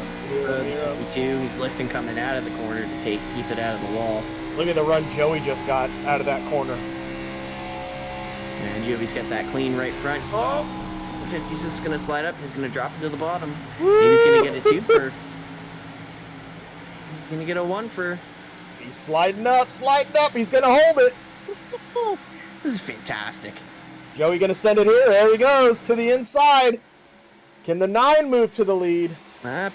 52. He's lifting coming out of the corner to keep it out of the wall. Look at the run Joey just got out of that corner. And Joey's got that clean right front. Oh! The 50's just going to slide up. He's going to drop it to the bottom. Woo! Maybe he's going to get a 2 for... He's going to get a 1 for... He's sliding up. He's going to hold it. This is fantastic. Joey going to send it here. There he goes to the inside. Can the 9 move to the lead?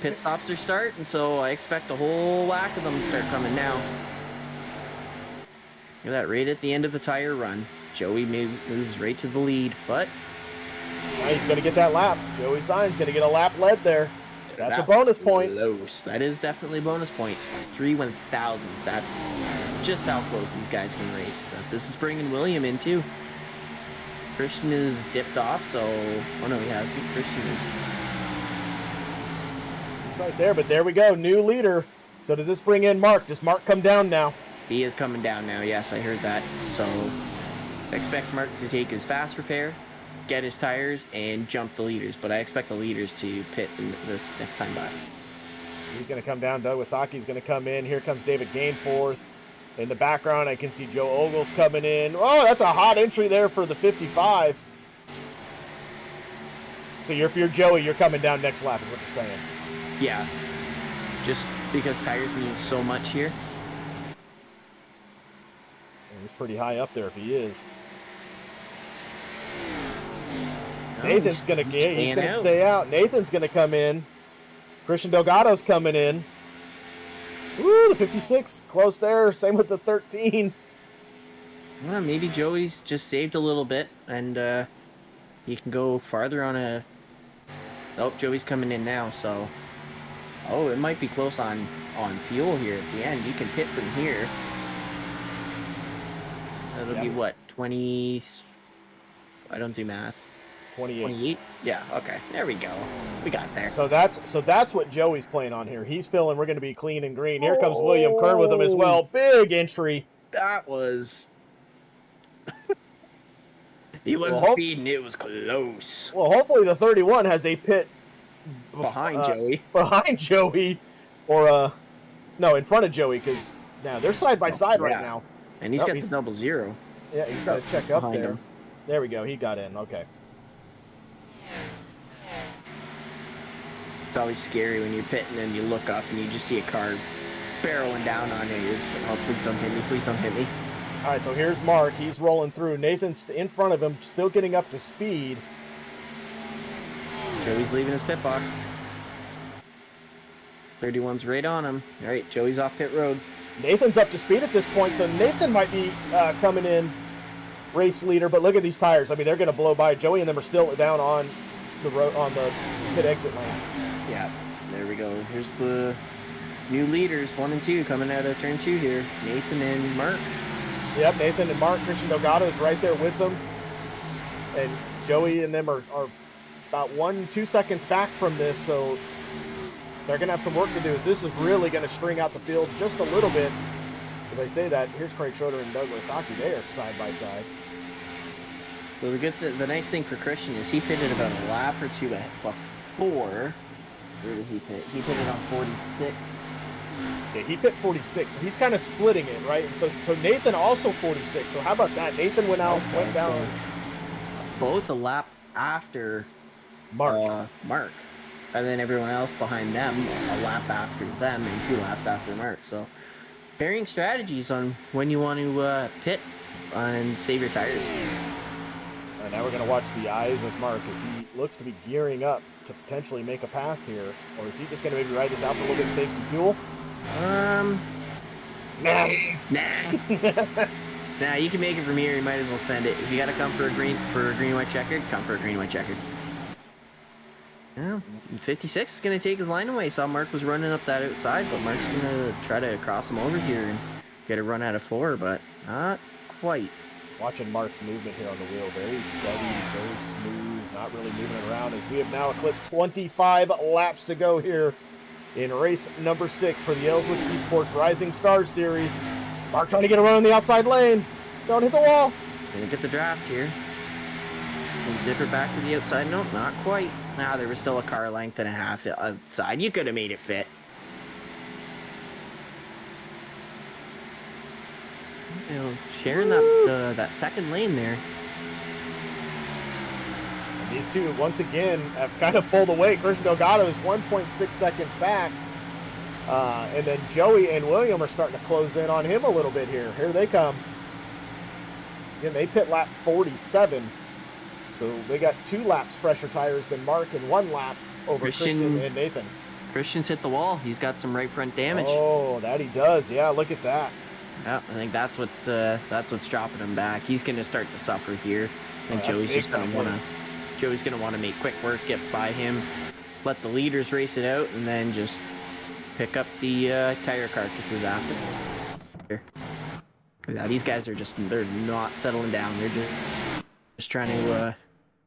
Pit stops are starting, so I expect a whole whack of them to start coming now. Look at that, right at the end of the tire run. Joey moves right to the lead, but... Now he's going to get that lap. Joey Sign's going to get a lap led there. That's a bonus point. Close. That is definitely a bonus point. 3 1,000s. That's just how close these guys can race. But this is bringing William in, too. Christian is dipped off, so... Oh, no, he hasn't. Christian is... He's right there, but there we go. New leader. So does this bring in Mark? Does Mark come down now? He is coming down now. Yes, I heard that. So... expect Mark to take his fast repair, get his tires, and jump the leaders. But I expect the leaders to pit this next time by. He's going to come down. Doug Wasaki's going to come in. Here comes David Gainforth. In the background, I can see Joe Ogles coming in. Oh, that's a hot entry there for the 55. So if you're Joey, you're coming down next lap is what you're saying. Yeah. Just because tires mean so much here. And he's pretty high up there if he is. Nathan's going to get, he's going to stay out. Nathan's going to come in. Christian Delgado's coming in. Woo, the 56, close there. Same with the 13. Well, maybe Joey's just saved a little bit, and he can go farther on a... Oh, Joey's coming in now, so... Oh, it might be close on fuel here at the end. You can pit from here. That'll be what, 20... I don't do math. 28. 28? Yeah, okay. There we go. We got there. So that's what Joey's playing on here. He's feeling we're going to be clean and green. Here comes William Kern with him as well. Big entry. That was... He wasn't speeding. It was close. Well, hopefully the 31 has a pit behind Joey. Behind Joey. Or, no, in front of Joey, because now they're side by side right now. And he's got the double zero. Yeah, he's got to check up there. Him. There we go. He got in. Okay. It's always scary when you're pitting and you look up and you just see a car barreling down on you. You're just like, oh, please don't hit me. Please don't hit me. All right, so here's Mark. He's rolling through. Nathan's in front of him, still getting up to speed. Joey's leaving his pit box. 31's right on him. All right, Joey's off pit road. Nathan's up to speed at this point, so Nathan might be coming in race leader, but look at these tires. I mean, they're going to blow by. Joey and them are still down on the road, on the pit exit lane. Yeah, there we go. Here's the new leaders, 1 and 2, coming out of turn 2 here. Nathan and Mark. Yep, Nathan and Mark. Christian Delgado is right there with them. And Joey and them are about 1-2 seconds back from this, so they're going to have some work to do. This is really going to string out the field just a little bit. As I say that, here's Craig Schroeder and Douglas Aki. They are side by side. So the nice thing for Christian is he pitted about a lap or two before. Where did he pit? He pitted on 46. Yeah, he pit 46, so he's kind of splitting it, right? And so Nathan also 46. So how about that? Nathan went down. So both a lap after Mark. And then everyone else behind them a lap after them and 2 laps after Mark. So varying strategies on when you want to pit and save your tires. And now we're going to watch the eyes of Mark as he looks to be gearing up to potentially make a pass here. Or is he just going to maybe ride this out for a little bit and save some fuel? Nah. Nah, you can make it from here. You might as well send it. If you got to come for a green white checkered, come for a green white checkered. Yeah, 56 is going to take his line away. Saw Mark was running up that outside, but Mark's going to try to cross him over here and get a run out of 4, but not quite. Watching Mark's movement here on the wheel, very steady, very smooth, not really moving it around as we have now eclipsed 25 laps to go here in race number 6 for the Elswick E-Sports Rising Stars Series. Mark trying to get a run on the outside lane. Don't hit the wall. Gonna get the draft here. And dip her back to the outside. Nope, not quite. Nah, there was still a car length and a half outside. You could have made it fit. You know, sharing that second lane there. And these two, once again, have kind of pulled away. Christian Delgado is 1.6 seconds back. And then Joey and William are starting to close in on him a little bit here. Here they come. Again, they pit lap 47. So they got 2 laps fresher tires than Mark and 1 lap over Christian and Nathan. Christian's hit the wall. He's got some right front damage. Oh, that he does. Yeah, look at that. Yeah, I think that's what's dropping him back. He's going to start to suffer here. I think Joey's just going to want to make quick work, get by him, let the leaders race it out, and then just pick up the tire carcasses after. Yeah, these guys are they're not settling down. They're just trying to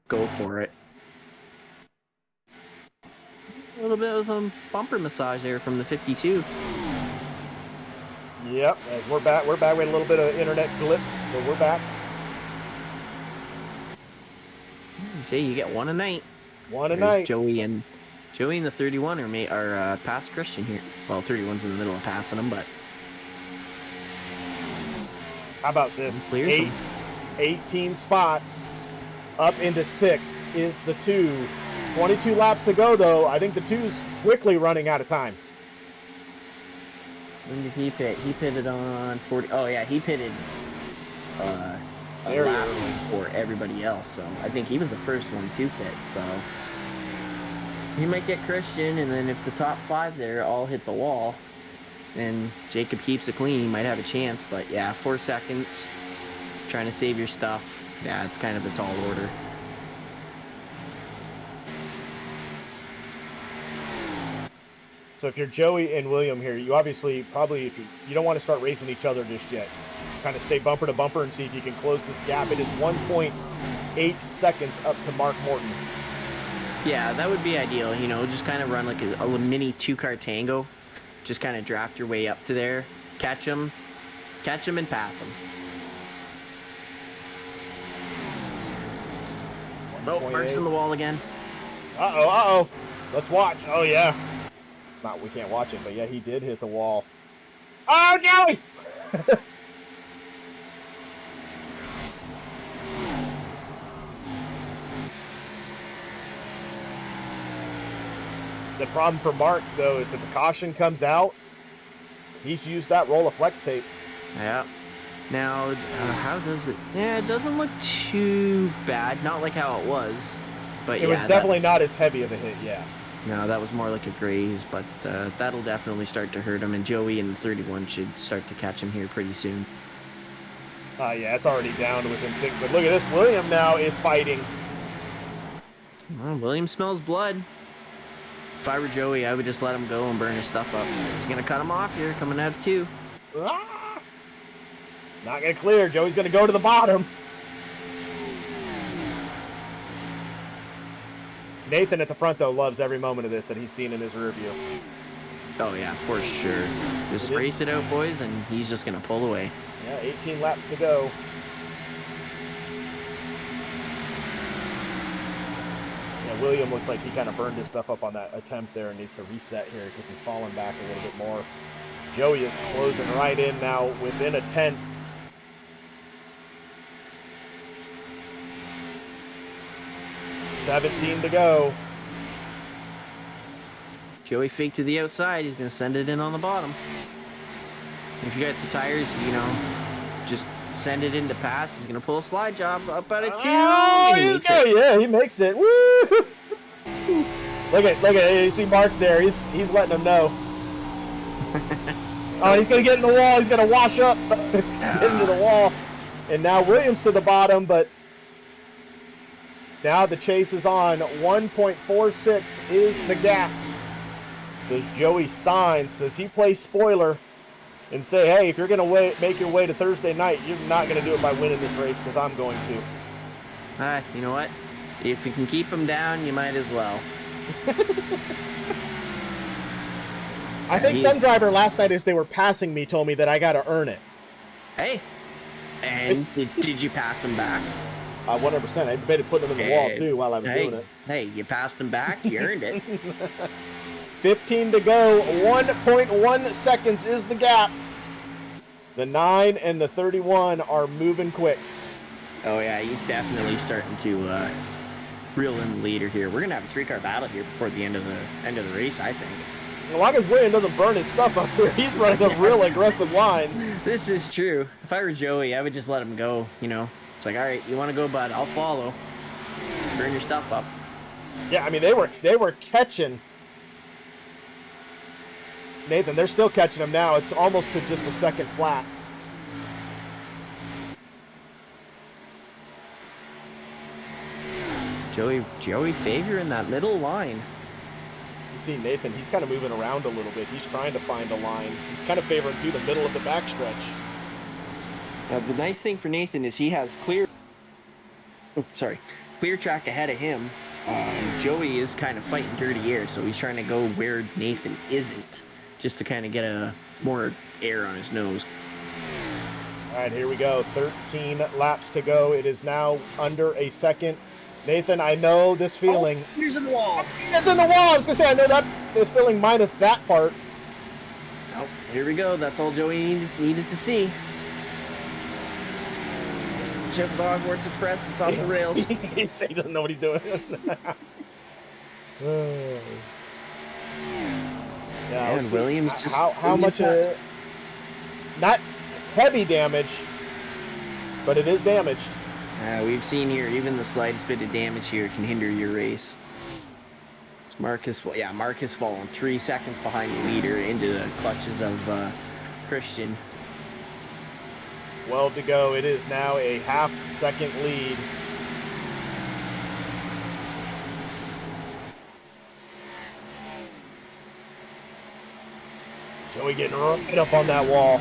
go for it. A little bit of a bumper massage there from the 52. Yep, as we're back. We had a little bit of internet blip, but we're back. You see, you get 1 a night. 1 a night. Joey and the 31 are past Christian here. Well, 31's in the middle of passing him, but how about this? 18 spots up into 6th is the 2. 22 laps to go, though. I think the two's quickly running out of time. When did he pit? He pitted on 40. Oh, yeah, he pitted a lap for everybody else. So I think he was the first one to pit. So he might get Christian, and then if the top 5 there all hit the wall and Jacob keeps it clean, he might have a chance. But yeah, 4 seconds, trying to save your stuff. Yeah, it's kind of a tall order. So if you're Joey and William here, you obviously probably, if you don't want to start racing each other just yet, kind of stay bumper to bumper and see if you can close this gap. It is 1.8 seconds up to Mark Morton. Yeah, that would be ideal. You know, just kind of run like a mini 2-car tango. Just kind of draft your way up to there, catch him and pass him. Oh, Mark's in the wall again. Uh-oh. Let's watch. Oh, yeah. We can't watch it, but yeah, he did hit the wall. Oh, Joey! The problem for Mark, though, is if a caution comes out, he's used that roll of flex tape. Yeah. Now, how does it? Yeah, it doesn't look too bad. Not like how it was, but it was definitely not as heavy of a hit. Yeah. No, that was more like a graze, but that'll definitely start to hurt him. And Joey in the 31 should start to catch him here pretty soon. Yeah, it's already down to within 6. But look at this. William now is fighting. Well, William smells blood. If I were Joey, I would just let him go and burn his stuff up. He's going to cut him off here, coming out of 2. Ah! Not going to clear. Joey's going to go to the bottom. Nathan at the front, though, loves every moment of this that he's seen in his rear view. Oh, yeah, for sure. Just race it out, boys, and he's just going to pull away. Yeah, 18 laps to go. Yeah, William looks like he kind of burned his stuff up on that attempt there and needs to reset here because he's fallen back a little bit more. Joey is closing right in now within a 10th. $17 to go. Joey fake to the outside. He's going to send it in on the bottom. If you got the tires, you know, just send it in to pass. He's going to pull a slide job up at a 2. Oh, yeah, he makes it. Woo! Look at you see Mark there. He's letting him know. Oh, he's going to get in the wall. He's going to wash up into the wall. And now Williams to the bottom, but now the chase is on. 1.46 is the gap. Does Joey sign? Does he play spoiler and say, hey, if you're going to make your way to Thursday night, you're not going to do it by winning this race because I'm going to? You know what? If you can keep him down, you might as well. I think some driver last night as they were passing me told me that I got to earn it. Hey, and did you pass him back? 100%. I debated putting him in the wall, too, while I was doing it. Hey, you passed him back. You earned it. 15 to go. 1.1 seconds is the gap. The 9 and the 31 are moving quick. Oh, yeah, he's definitely starting to reel in the leader here. We're going to have a 3-car battle here before the end of the race, I think. As long as William doesn't burn his stuff up here, he's running up real aggressive lines. This is true. If I were Joey, I would just let him go, you know. It's like, all right, you want to go, bud? I'll follow. Burn your stuff up. Yeah, I mean, they were catching Nathan. They're still catching him now. It's almost to just a second flat. Joey Favor in that middle line. You see Nathan, he's kind of moving around a little bit. He's trying to find a line. He's kind of favoring through the middle of the backstretch. Now, the nice thing for Nathan is he has clear track ahead of him. Joey is kind of fighting dirty air, so he's trying to go where Nathan isn't, just to kind of get a more air on his nose. All right, here we go. 13 laps to go. It is now under a second. Nathan, I know this feeling. Oh, he's in the wall. He's in the wall. I was going to say, I know this feeling minus that part. Oh, here we go. That's all Joey needed to see. Chef of the Hogwarts Express, it's off the rails. He doesn't know what he's doing. Yeah, And let's see. Williams just How much? Not heavy damage, but it is damaged. We've seen here, even the slightest bit of damage here can hinder your race. Mark has fallen 3 seconds behind the leader into the clutches of Christian. 12 to go. It is now a half-second lead. Joey getting right up on that wall.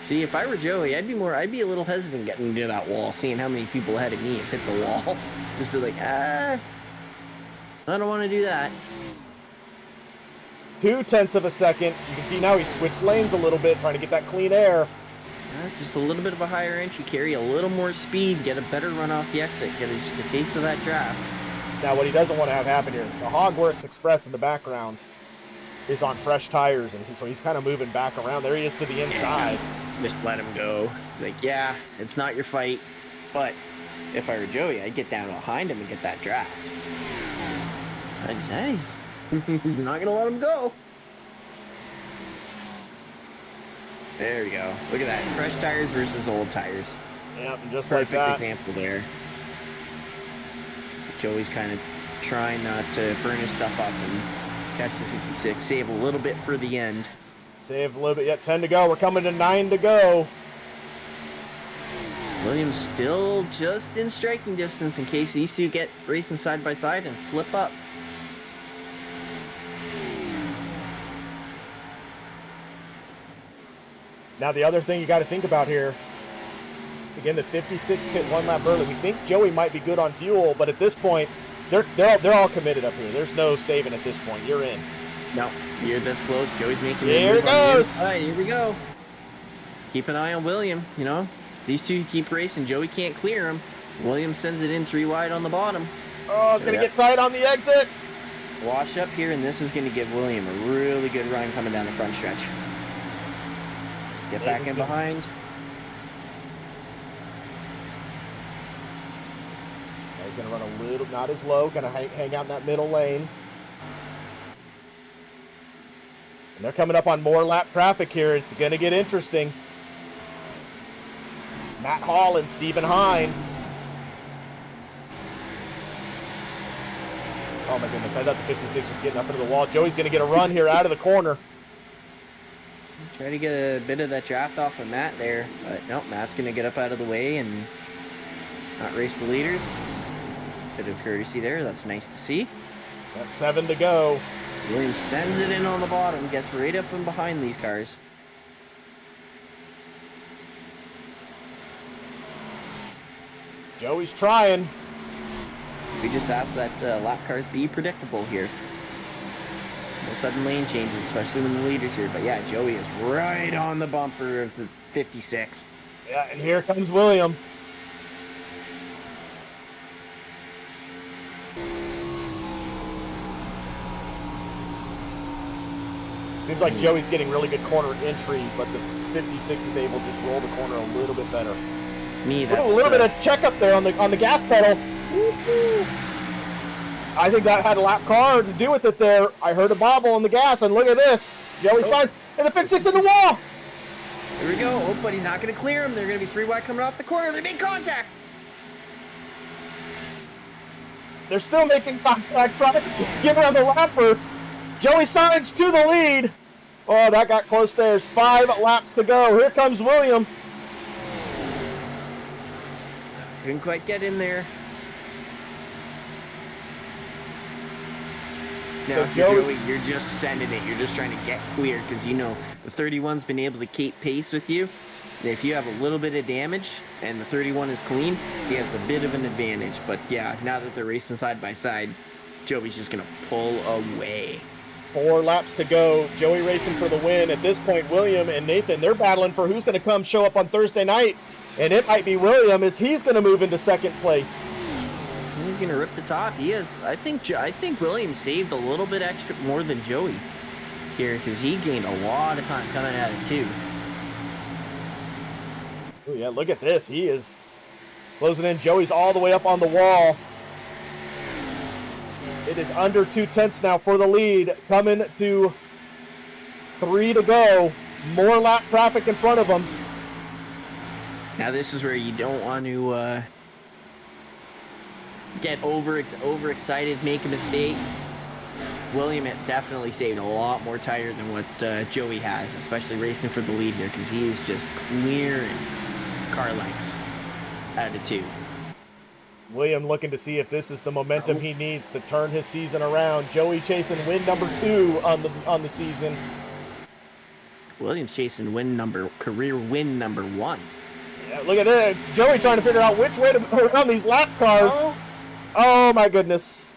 See, if I were Joey, I'd be a little hesitant getting into that wall, seeing how many people ahead of me have hit the wall. Just be like, I don't want to do that. 0.2 of a second. You can see now he switched lanes a little bit, trying to get that clean air. Just a little bit of a higher entry carry, a little more speed, get a better run off the exit, get just a taste of that draft. Now, what he doesn't want to have happen here, the Hogwarts Express in the background is on fresh tires, and so he's kind of moving back around. There he is to the inside. Just let him go. Like, yeah, it's not your fight, but if I were Joey, I'd get down behind him and get that draft. He's not going to let him go. There we go. Look at that. Fresh tires versus old tires. Yep, and just Perfect like that. example there. Joey's kind of trying not to burn his stuff up and catch the 56. Save a little bit for the end. Save a little bit. Yet 10 to go. We're coming to 9 to go. Williams still just in striking distance in case these two get racing side by side and slip up. Now, the other thing you got to think about here, again, the 56 pit 1 lap early. We think Joey might be good on fuel, but at this point, they're all committed up here. There's no saving at this point. You're in. No, you're this close. Joey's making Here it goes. All right, here we go. Keep an eye on William. You know, these two keep racing. Joey can't clear him. Williams sends it in 3 wide on the bottom. Oh, it's going to get tight on the exit. Wash up here, and this is going to give William a really good run coming down the front stretch. Get back in behind. He's going to run a little, not as low, going to hang out in that middle lane. And they're coming up on more lap traffic here. It's going to get interesting. Matt Hall and Stephen Hine. Oh my goodness, I thought the 56 was getting up into the wall. Joey's going to get a run here out of the corner. Try to get a bit of that draft off of Matt there, but nope, Matt's going to get up out of the way and not race the leaders. Bit of courtesy there, that's nice to see. That's 7 to go. Williams sends it in on the bottom, gets right up and behind these cars. Joey's trying. We just ask that lap cars be predictable here. No sudden lane changes, especially when the leader's here. But yeah, Joey is right on the bumper of the 56. Yeah, and here comes William. Seems like Joey's getting really good corner entry, but the 56 is able to just roll the corner a little bit better. That's a little bit of check up there on the gas pedal. Woo-hoo. I think that had a lap car to do with it there. I heard a bobble on the gas, and look at this. Joey signs, and the 56 in the wall. Here we go. Oh, but he's not going to clear him. They're going to be 3 wide coming off the corner. They make contact. They're still making contact, trying to get around the lapper. Joey signs to the lead. Oh, that got close there. There's 5 laps to go. Here comes William. Couldn't quite get in there. Now, if you're Joey, you're just sending it. You're just trying to get clear because you know the 31's been able to keep pace with you. And if you have a little bit of damage and the 31 is clean, he has a bit of an advantage. But yeah, now that they're racing side by side, Joey's just going to pull away. 4 laps to go. Joey racing for the win. At this point, William and Nathan, they're battling for who's going to come show up on Thursday night. And it might be William as he's going to move into second place. He's going to rip the top. He is. I think William saved a little bit extra more than Joey here because he gained a lot of time coming at it too. Oh yeah, look at this. He is closing in. Joey's all the way up on the wall. It is under 2/10 now for the lead. Coming to 3 to go. More lap traffic in front of them. Now this is where you don't want to get overexcited, make a mistake. William definitely saved a lot more tire than what Joey has, especially racing for the lead here, because he is just clearing car lengths out of 2. William looking to see if this is the momentum he needs to turn his season around. Joey chasing win number 2 on the season. Williams chasing career win number 1. Yeah, look at that. Joey trying to figure out which way to go around these lap cars. Oh my goodness.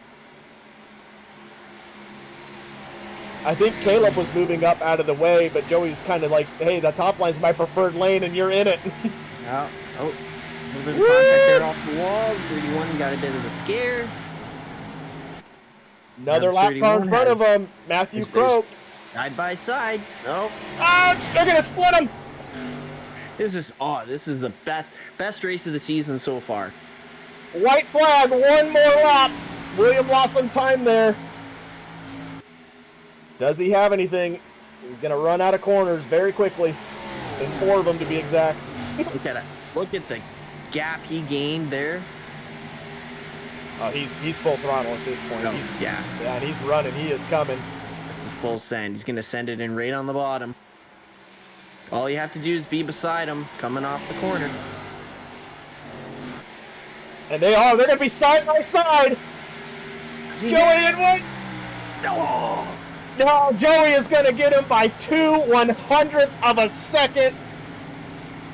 I think Caleb was moving up out of the way, but Joey's kind of like, hey, the top line's my preferred lane and you're in it. Oh, a little bit of contact there off the wall. 31 got a bit of a scare. Another lap car in front of him. Matthew Croak. Side by side. Oh. Ah, they're going to split him. This is the best race of the season so far. White flag, one more lap. William lost some time there. Does he have anything? He's going to run out of corners very quickly. And 4 of them to be exact. Look at it. Look at the gap he gained there. Oh, he's full throttle at this point. Oh, yeah. Yeah, and he's running. He is coming. This is full send. He's going to send it in right on the bottom. All you have to do is be beside him, coming off the corner. And they're going to be side by side. Joey and White. No, Joey is going to get him by 2/100ths of a second.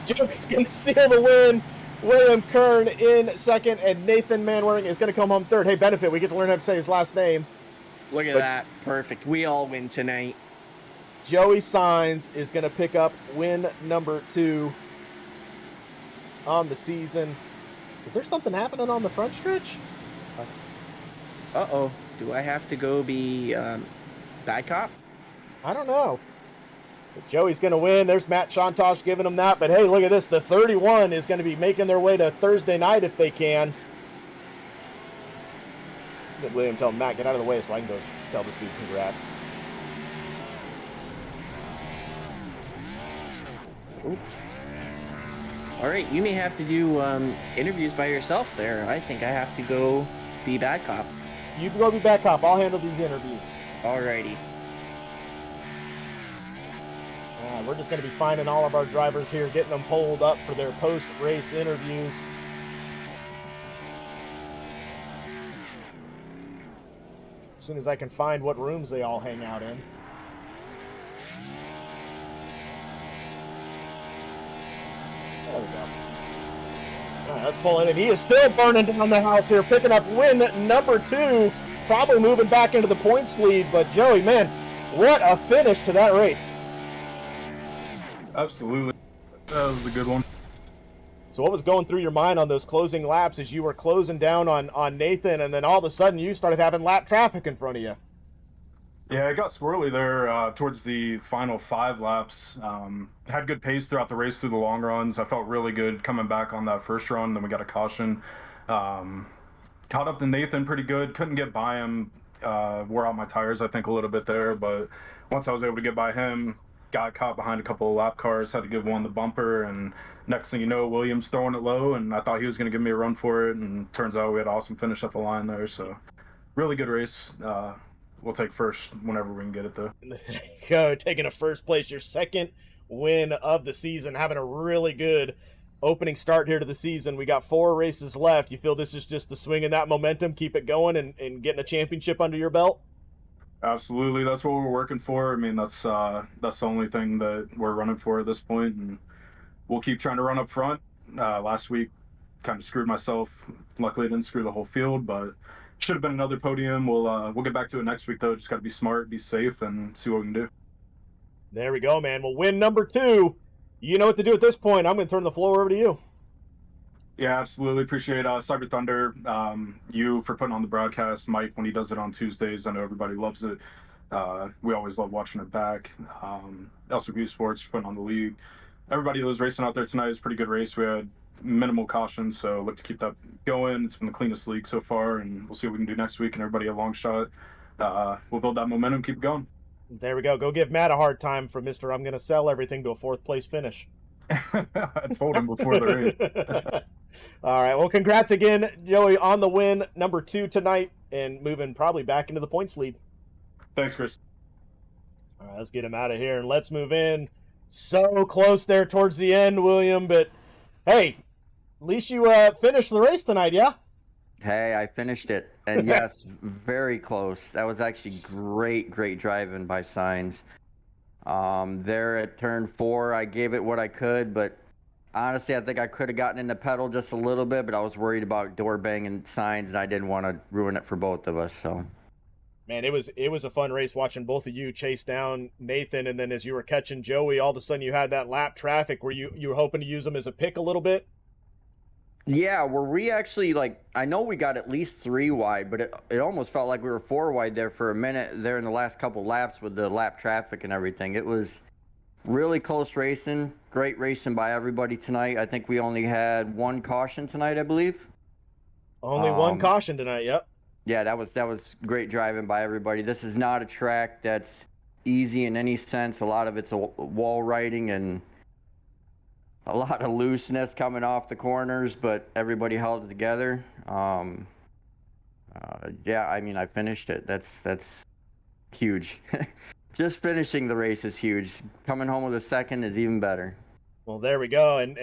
Joey's going to seal the win. William Kern in second, and Nathan Manwaring is going to come home third. Hey, Benefit, we get to learn how to say his last name. Look at that. Perfect. We all win tonight. Joey Sainz is going to pick up win number 2 on the season. Is there something happening on the front stretch? Uh-oh. Do I have to go be bad cop? I don't know. But Joey's going to win. There's Matt Shontosh giving him that. But hey, look at this. The 31 is going to be making their way to Thursday night if they can. Let William tell Matt, get out of the way so I can go tell this dude congrats. Ooh. All right, you may have to do interviews by yourself there. I think I have to go be bad cop. You can go be bad cop. I'll handle these interviews. Alrighty. We're just going to be finding all of our drivers here, getting them pulled up for their post-race interviews. As soon as I can find what rooms they all hang out in. There we go. All right, let's pull in. And he is still burning down the house here, picking up win number 2. Probably moving back into the points lead. But Joey, man, what a finish to that race. Absolutely. That was a good one. So what was going through your mind on those closing laps as you were closing down on Nathan, and then all of a sudden you started having lap traffic in front of you? Yeah, it got squirrely there towards the final 5 laps. Had good pace throughout the race through the long runs. I felt really good coming back on that first run. Then we got a caution. Caught up to Nathan pretty good. Couldn't get by him. Wore out my tires, I think, a little bit there. But once I was able to get by him, got caught behind a couple of lap cars, had to give one the bumper, and next thing you know, Williams throwing it low, and I thought he was going to give me a run for it, and turns out we had an awesome finish at the line there. So really good race. We'll take first whenever we can get it, though. There you go, taking a first place, your second win of the season, having a really good opening start here to the season. We got 4 races left. You feel this is just the swing in that momentum, keep it going, and getting a championship under your belt? Absolutely, that's what we're working for. I mean, that's the only thing that we're running for at this point, and we'll keep trying to run up front. Last week, kind of screwed myself. Luckily, I didn't screw the whole field, but should have been another podium. We'll get back to it next week, though. Just got to be smart, be safe, and see what we can do. There we go, man. Well, win number 2. You know what to do at this point. I'm going to turn the floor over to you. Yeah, absolutely. Appreciate Cyber Thunder, you for putting on the broadcast, Mike, when he does it on Tuesdays. I know everybody loves it. We always love watching it back. Elswick E-Sports putting on the league. Everybody that was racing out there tonight is a pretty good race. We had minimal caution, so look to keep that going. It's been the cleanest league so far, and we'll see what we can do next week. And everybody a long shot. We'll build that momentum, keep going. There we go. Go give Matt a hard time for Mr. I'm going to sell everything to a fourth place finish. I told him before the race. All right. Well, congrats again, Joey, on the win, number 2 tonight, and moving probably back into the points lead. Thanks, Chris. All right, let's get him out of here and let's move in. So close there towards the end, William, but hey, at least you finished the race tonight, yeah? Hey, I finished it. And yes, very close. That was actually great driving by Signs. There at turn 4, I gave it what I could, but honestly, I think I could have gotten in the pedal just a little bit, but I was worried about door banging Signs, and I didn't want to ruin it for both of us, so. Man, it was a fun race watching both of you chase down Nathan, and then as you were catching Joey, all of a sudden you had that lap traffic. Were you were hoping to use them as a pick a little bit? Yeah, were we actually, I know we got at least 3 wide, but it almost felt like we were 4 wide there for a minute there in the last couple laps with the lap traffic and everything. It was really close racing, great racing by everybody tonight. I think we only had 1 caution tonight, I believe. Only 1 caution tonight, yep. Yeah, that was great driving by everybody. This is not a track that's easy in any sense. A lot of it's a wall riding and a lot of looseness coming off the corners, but everybody held it together. Yeah, I mean, I finished it. That's huge. Just finishing the race is huge. Coming home with a second is even better. Well, there we go. And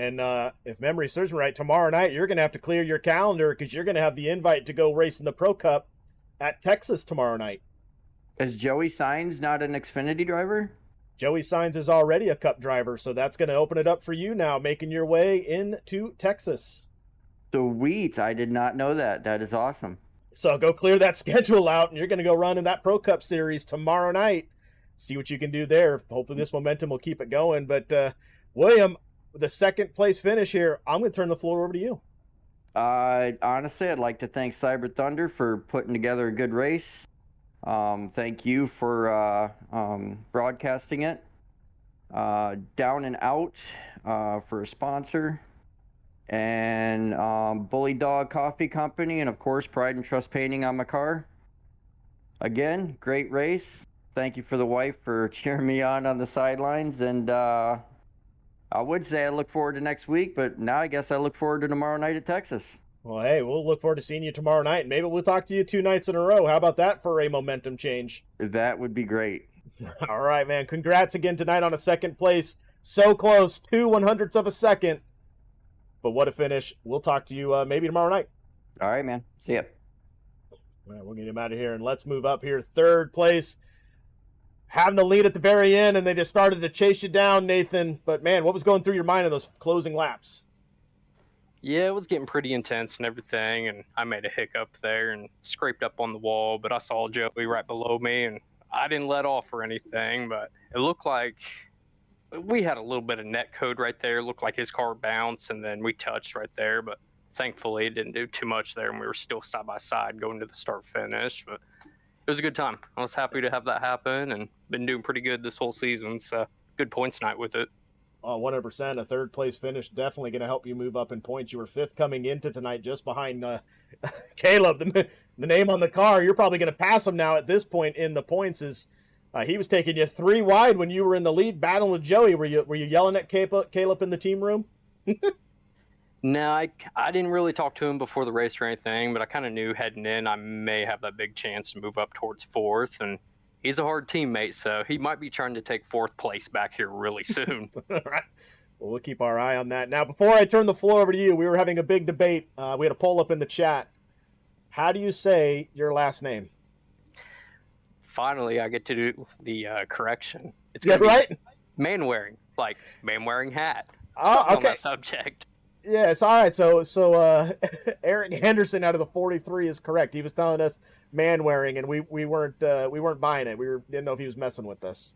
if memory serves me right, tomorrow night you're going to have to clear your calendar because you're going to have the invite to go race in the Pro Cup at Texas tomorrow night. Is Joey Signs not an Xfinity driver? Joey Signs is already a Cup driver, so that's going to open it up for you now, making your way into Texas. Sweet. I did not know that. That is awesome. So go clear that schedule out, and you're going to go run in that Pro Cup series tomorrow night. See what you can do there. Hopefully this momentum will keep it going. But, William, the second place finish here, I'm going to turn the floor over to you. Honestly, I'd like to thank Cyber Thunder for putting together a good race. Thank you for broadcasting it. Down and Out for a sponsor. And Bully Dog Coffee Company, and of course Pride and Trust Painting on my car. Again, great race. Thank you for the wife for cheering me on the sidelines, and I would say I look forward to next week, but now I guess I look forward to tomorrow night at Texas. Well, hey, we'll look forward to seeing you tomorrow night. Maybe we'll talk to you 2 nights in a row. How about that for a momentum change? That would be great. All right, man. Congrats again tonight on a second place. So close, 2/100ths of a second. But what a finish. We'll talk to you maybe tomorrow night. All right, man. See ya. All right, we'll get him out of here, and let's move up here. Third place. Having the lead at the very end, and they just started to chase you down, Nathan. But, man, what was going through your mind in those closing laps? Yeah, it was getting pretty intense and everything, and I made a hiccup there and scraped up on the wall, but I saw Joey right below me, and I didn't let off or anything, but it looked like we had a little bit of net code right there. It looked like his car bounced, and then we touched right there, but thankfully it didn't do too much there, and we were still side by side going to the start finish, but it was a good time. I was happy to have that happen, and been doing pretty good this whole season, so good points night with it. Oh, 100%. A third place finish definitely going to help you move up in points. You were 5th coming into tonight, just behind Caleb. The name on the car, you're probably going to pass him now at this point in the points. Is he was taking you 3 wide when you were in the lead battling with Joey. Were you yelling at Caleb in the team room? No, I didn't really talk to him before the race or anything, but I kind of knew heading in I may have that big chance to move up towards 4th, and he's a hard teammate, so he might be trying to take 4th place back here really soon. All right. Well, we'll keep our eye on that. Now, before I turn the floor over to you, we were having a big debate. We had a poll up in the chat. How do you say your last name? Finally, I get to do the correction. It's Yeah, right? man wearing, like man wearing hat. Oh, Something on okay. that subject. Yes, all right. So Eric Henderson out of the 43 is correct. He was telling us man wearing, and we weren't buying it. Didn't know if he was messing with us.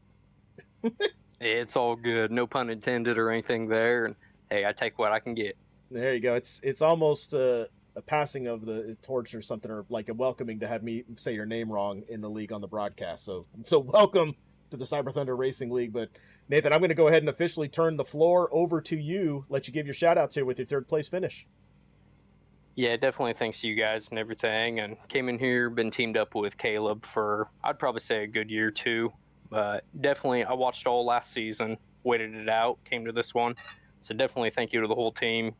It's all good, no pun intended or anything there. And hey, I take what I can get. There you go. It's almost a passing of the torch or something, or like a welcoming to have me say your name wrong in the league on the broadcast. So welcome to the Cyber Thunder Racing League. But Nathan, I'm going to go ahead and officially turn the floor over to you, let you give your shout outs here with your third place finish. Yeah, definitely thanks to you guys and everything. And came in here, been teamed up with Caleb for, I'd probably say, a good year too. But definitely, I watched all last season, waited it out, came to this one. So definitely thank you to the whole team.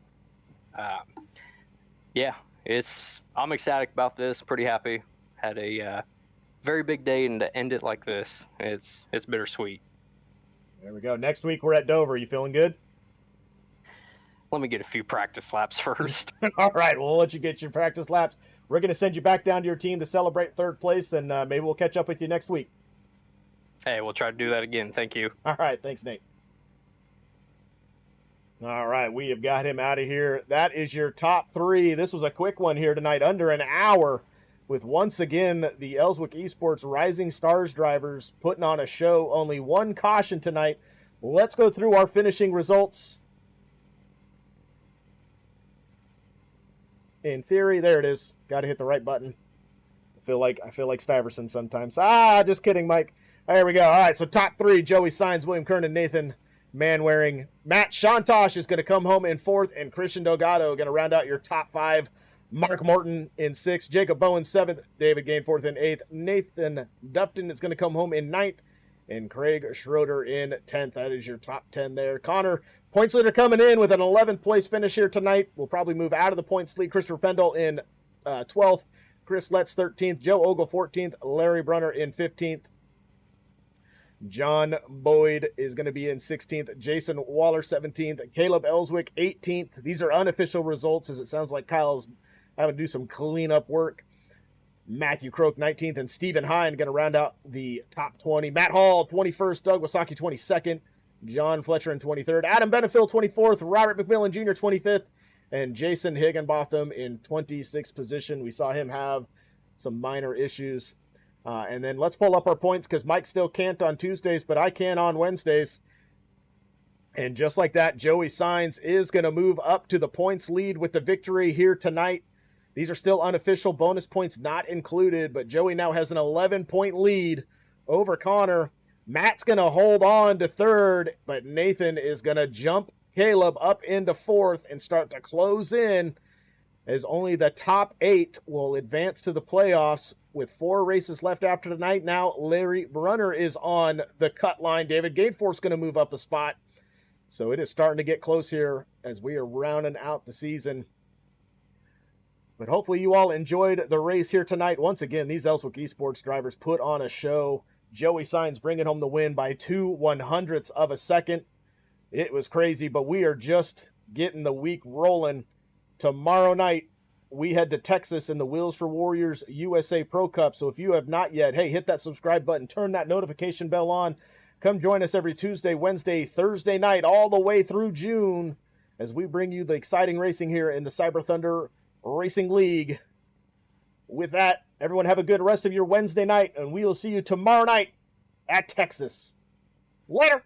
Yeah, I'm ecstatic about this, pretty happy. Had a very big day, and to end it like this, it's bittersweet. There we go. Next week, we're at Dover. You feeling good? Let me get a few practice laps first. All right, we'll let you get your practice laps. We're going to send you back down to your team to celebrate third place, and maybe we'll catch up with you next week. Hey, we'll try to do that again. Thank you. All right, thanks, Nate. All right, we have got him out of here. That is your top three. This was a quick one here tonight, under an hour, with once again the Elswick Esports Rising Stars drivers putting on a show. Only one caution tonight. Let's go through our finishing results. In theory, there it is. Got to hit the right button. I feel like Stuyvesant sometimes. Just kidding, Mike. There we go. All right, so top three: Joey Signs, William Kernan, Nathan Manwaring. Matt Shantosh is going to come home in fourth, and Christian Delgado going to round out your top five. Mark Morton in sixth, Jacob Bowen seventh, David Gainforth in eighth, Nathan Dufton is going to come home in ninth, and Craig Schroeder in 10th. That is your top 10 there. Connor, points leader, coming in with an 11th place finish here tonight. We'll probably move out of the points lead. Christopher Pendle in 12th. Chris Letts 13th. Joe Ogle 14th. Larry Brunner in 15th. John Boyd is going to be in 16th. Jason Waller 17th. Caleb Elswick 18th. These are unofficial results, as it sounds like Kyle's having to do some cleanup work. Matthew Croak 19th, and Stephen Hine going to round out the top 20. Matt Hall 21st, Doug Wasaki 22nd, John Fletcher in 23rd, Adam Benefield 24th, Robert McMillan Jr. 25th, and Jason Higginbotham in 26th position. We saw him have some minor issues. And then let's pull up our points, because Mike still can't on Tuesdays, but I can on Wednesdays. And just like that, Joey Signs is going to move up to the points lead with the victory here tonight. These are still unofficial, bonus points not included, but Joey now has an 11-point lead over Connor. Matt's going to hold on to third, but Nathan is going to jump Caleb up into fourth and start to close in, as only the top 8 will advance to the playoffs with 4 races left after tonight. Now Larry Brunner is on the cut line. David Gateforth's going to move up a spot. So it is starting to get close here as we are rounding out the season. But hopefully you all enjoyed the race here tonight. Once again, these Elswick Esports drivers put on a show. Joey Signs bringing home the win by 2/100ths of a second. It was crazy, but we are just getting the week rolling. Tomorrow night, we head to Texas in the Wheels for Warriors USA Pro Cup. So if you have not yet, hey, hit that subscribe button, turn that notification bell on. Come join us every Tuesday, Wednesday, Thursday night, all the way through June, as we bring you the exciting racing here in the Cyber Thunder Racing League. With that, everyone have a good rest of your Wednesday night, and we will see you tomorrow night at Texas. Later!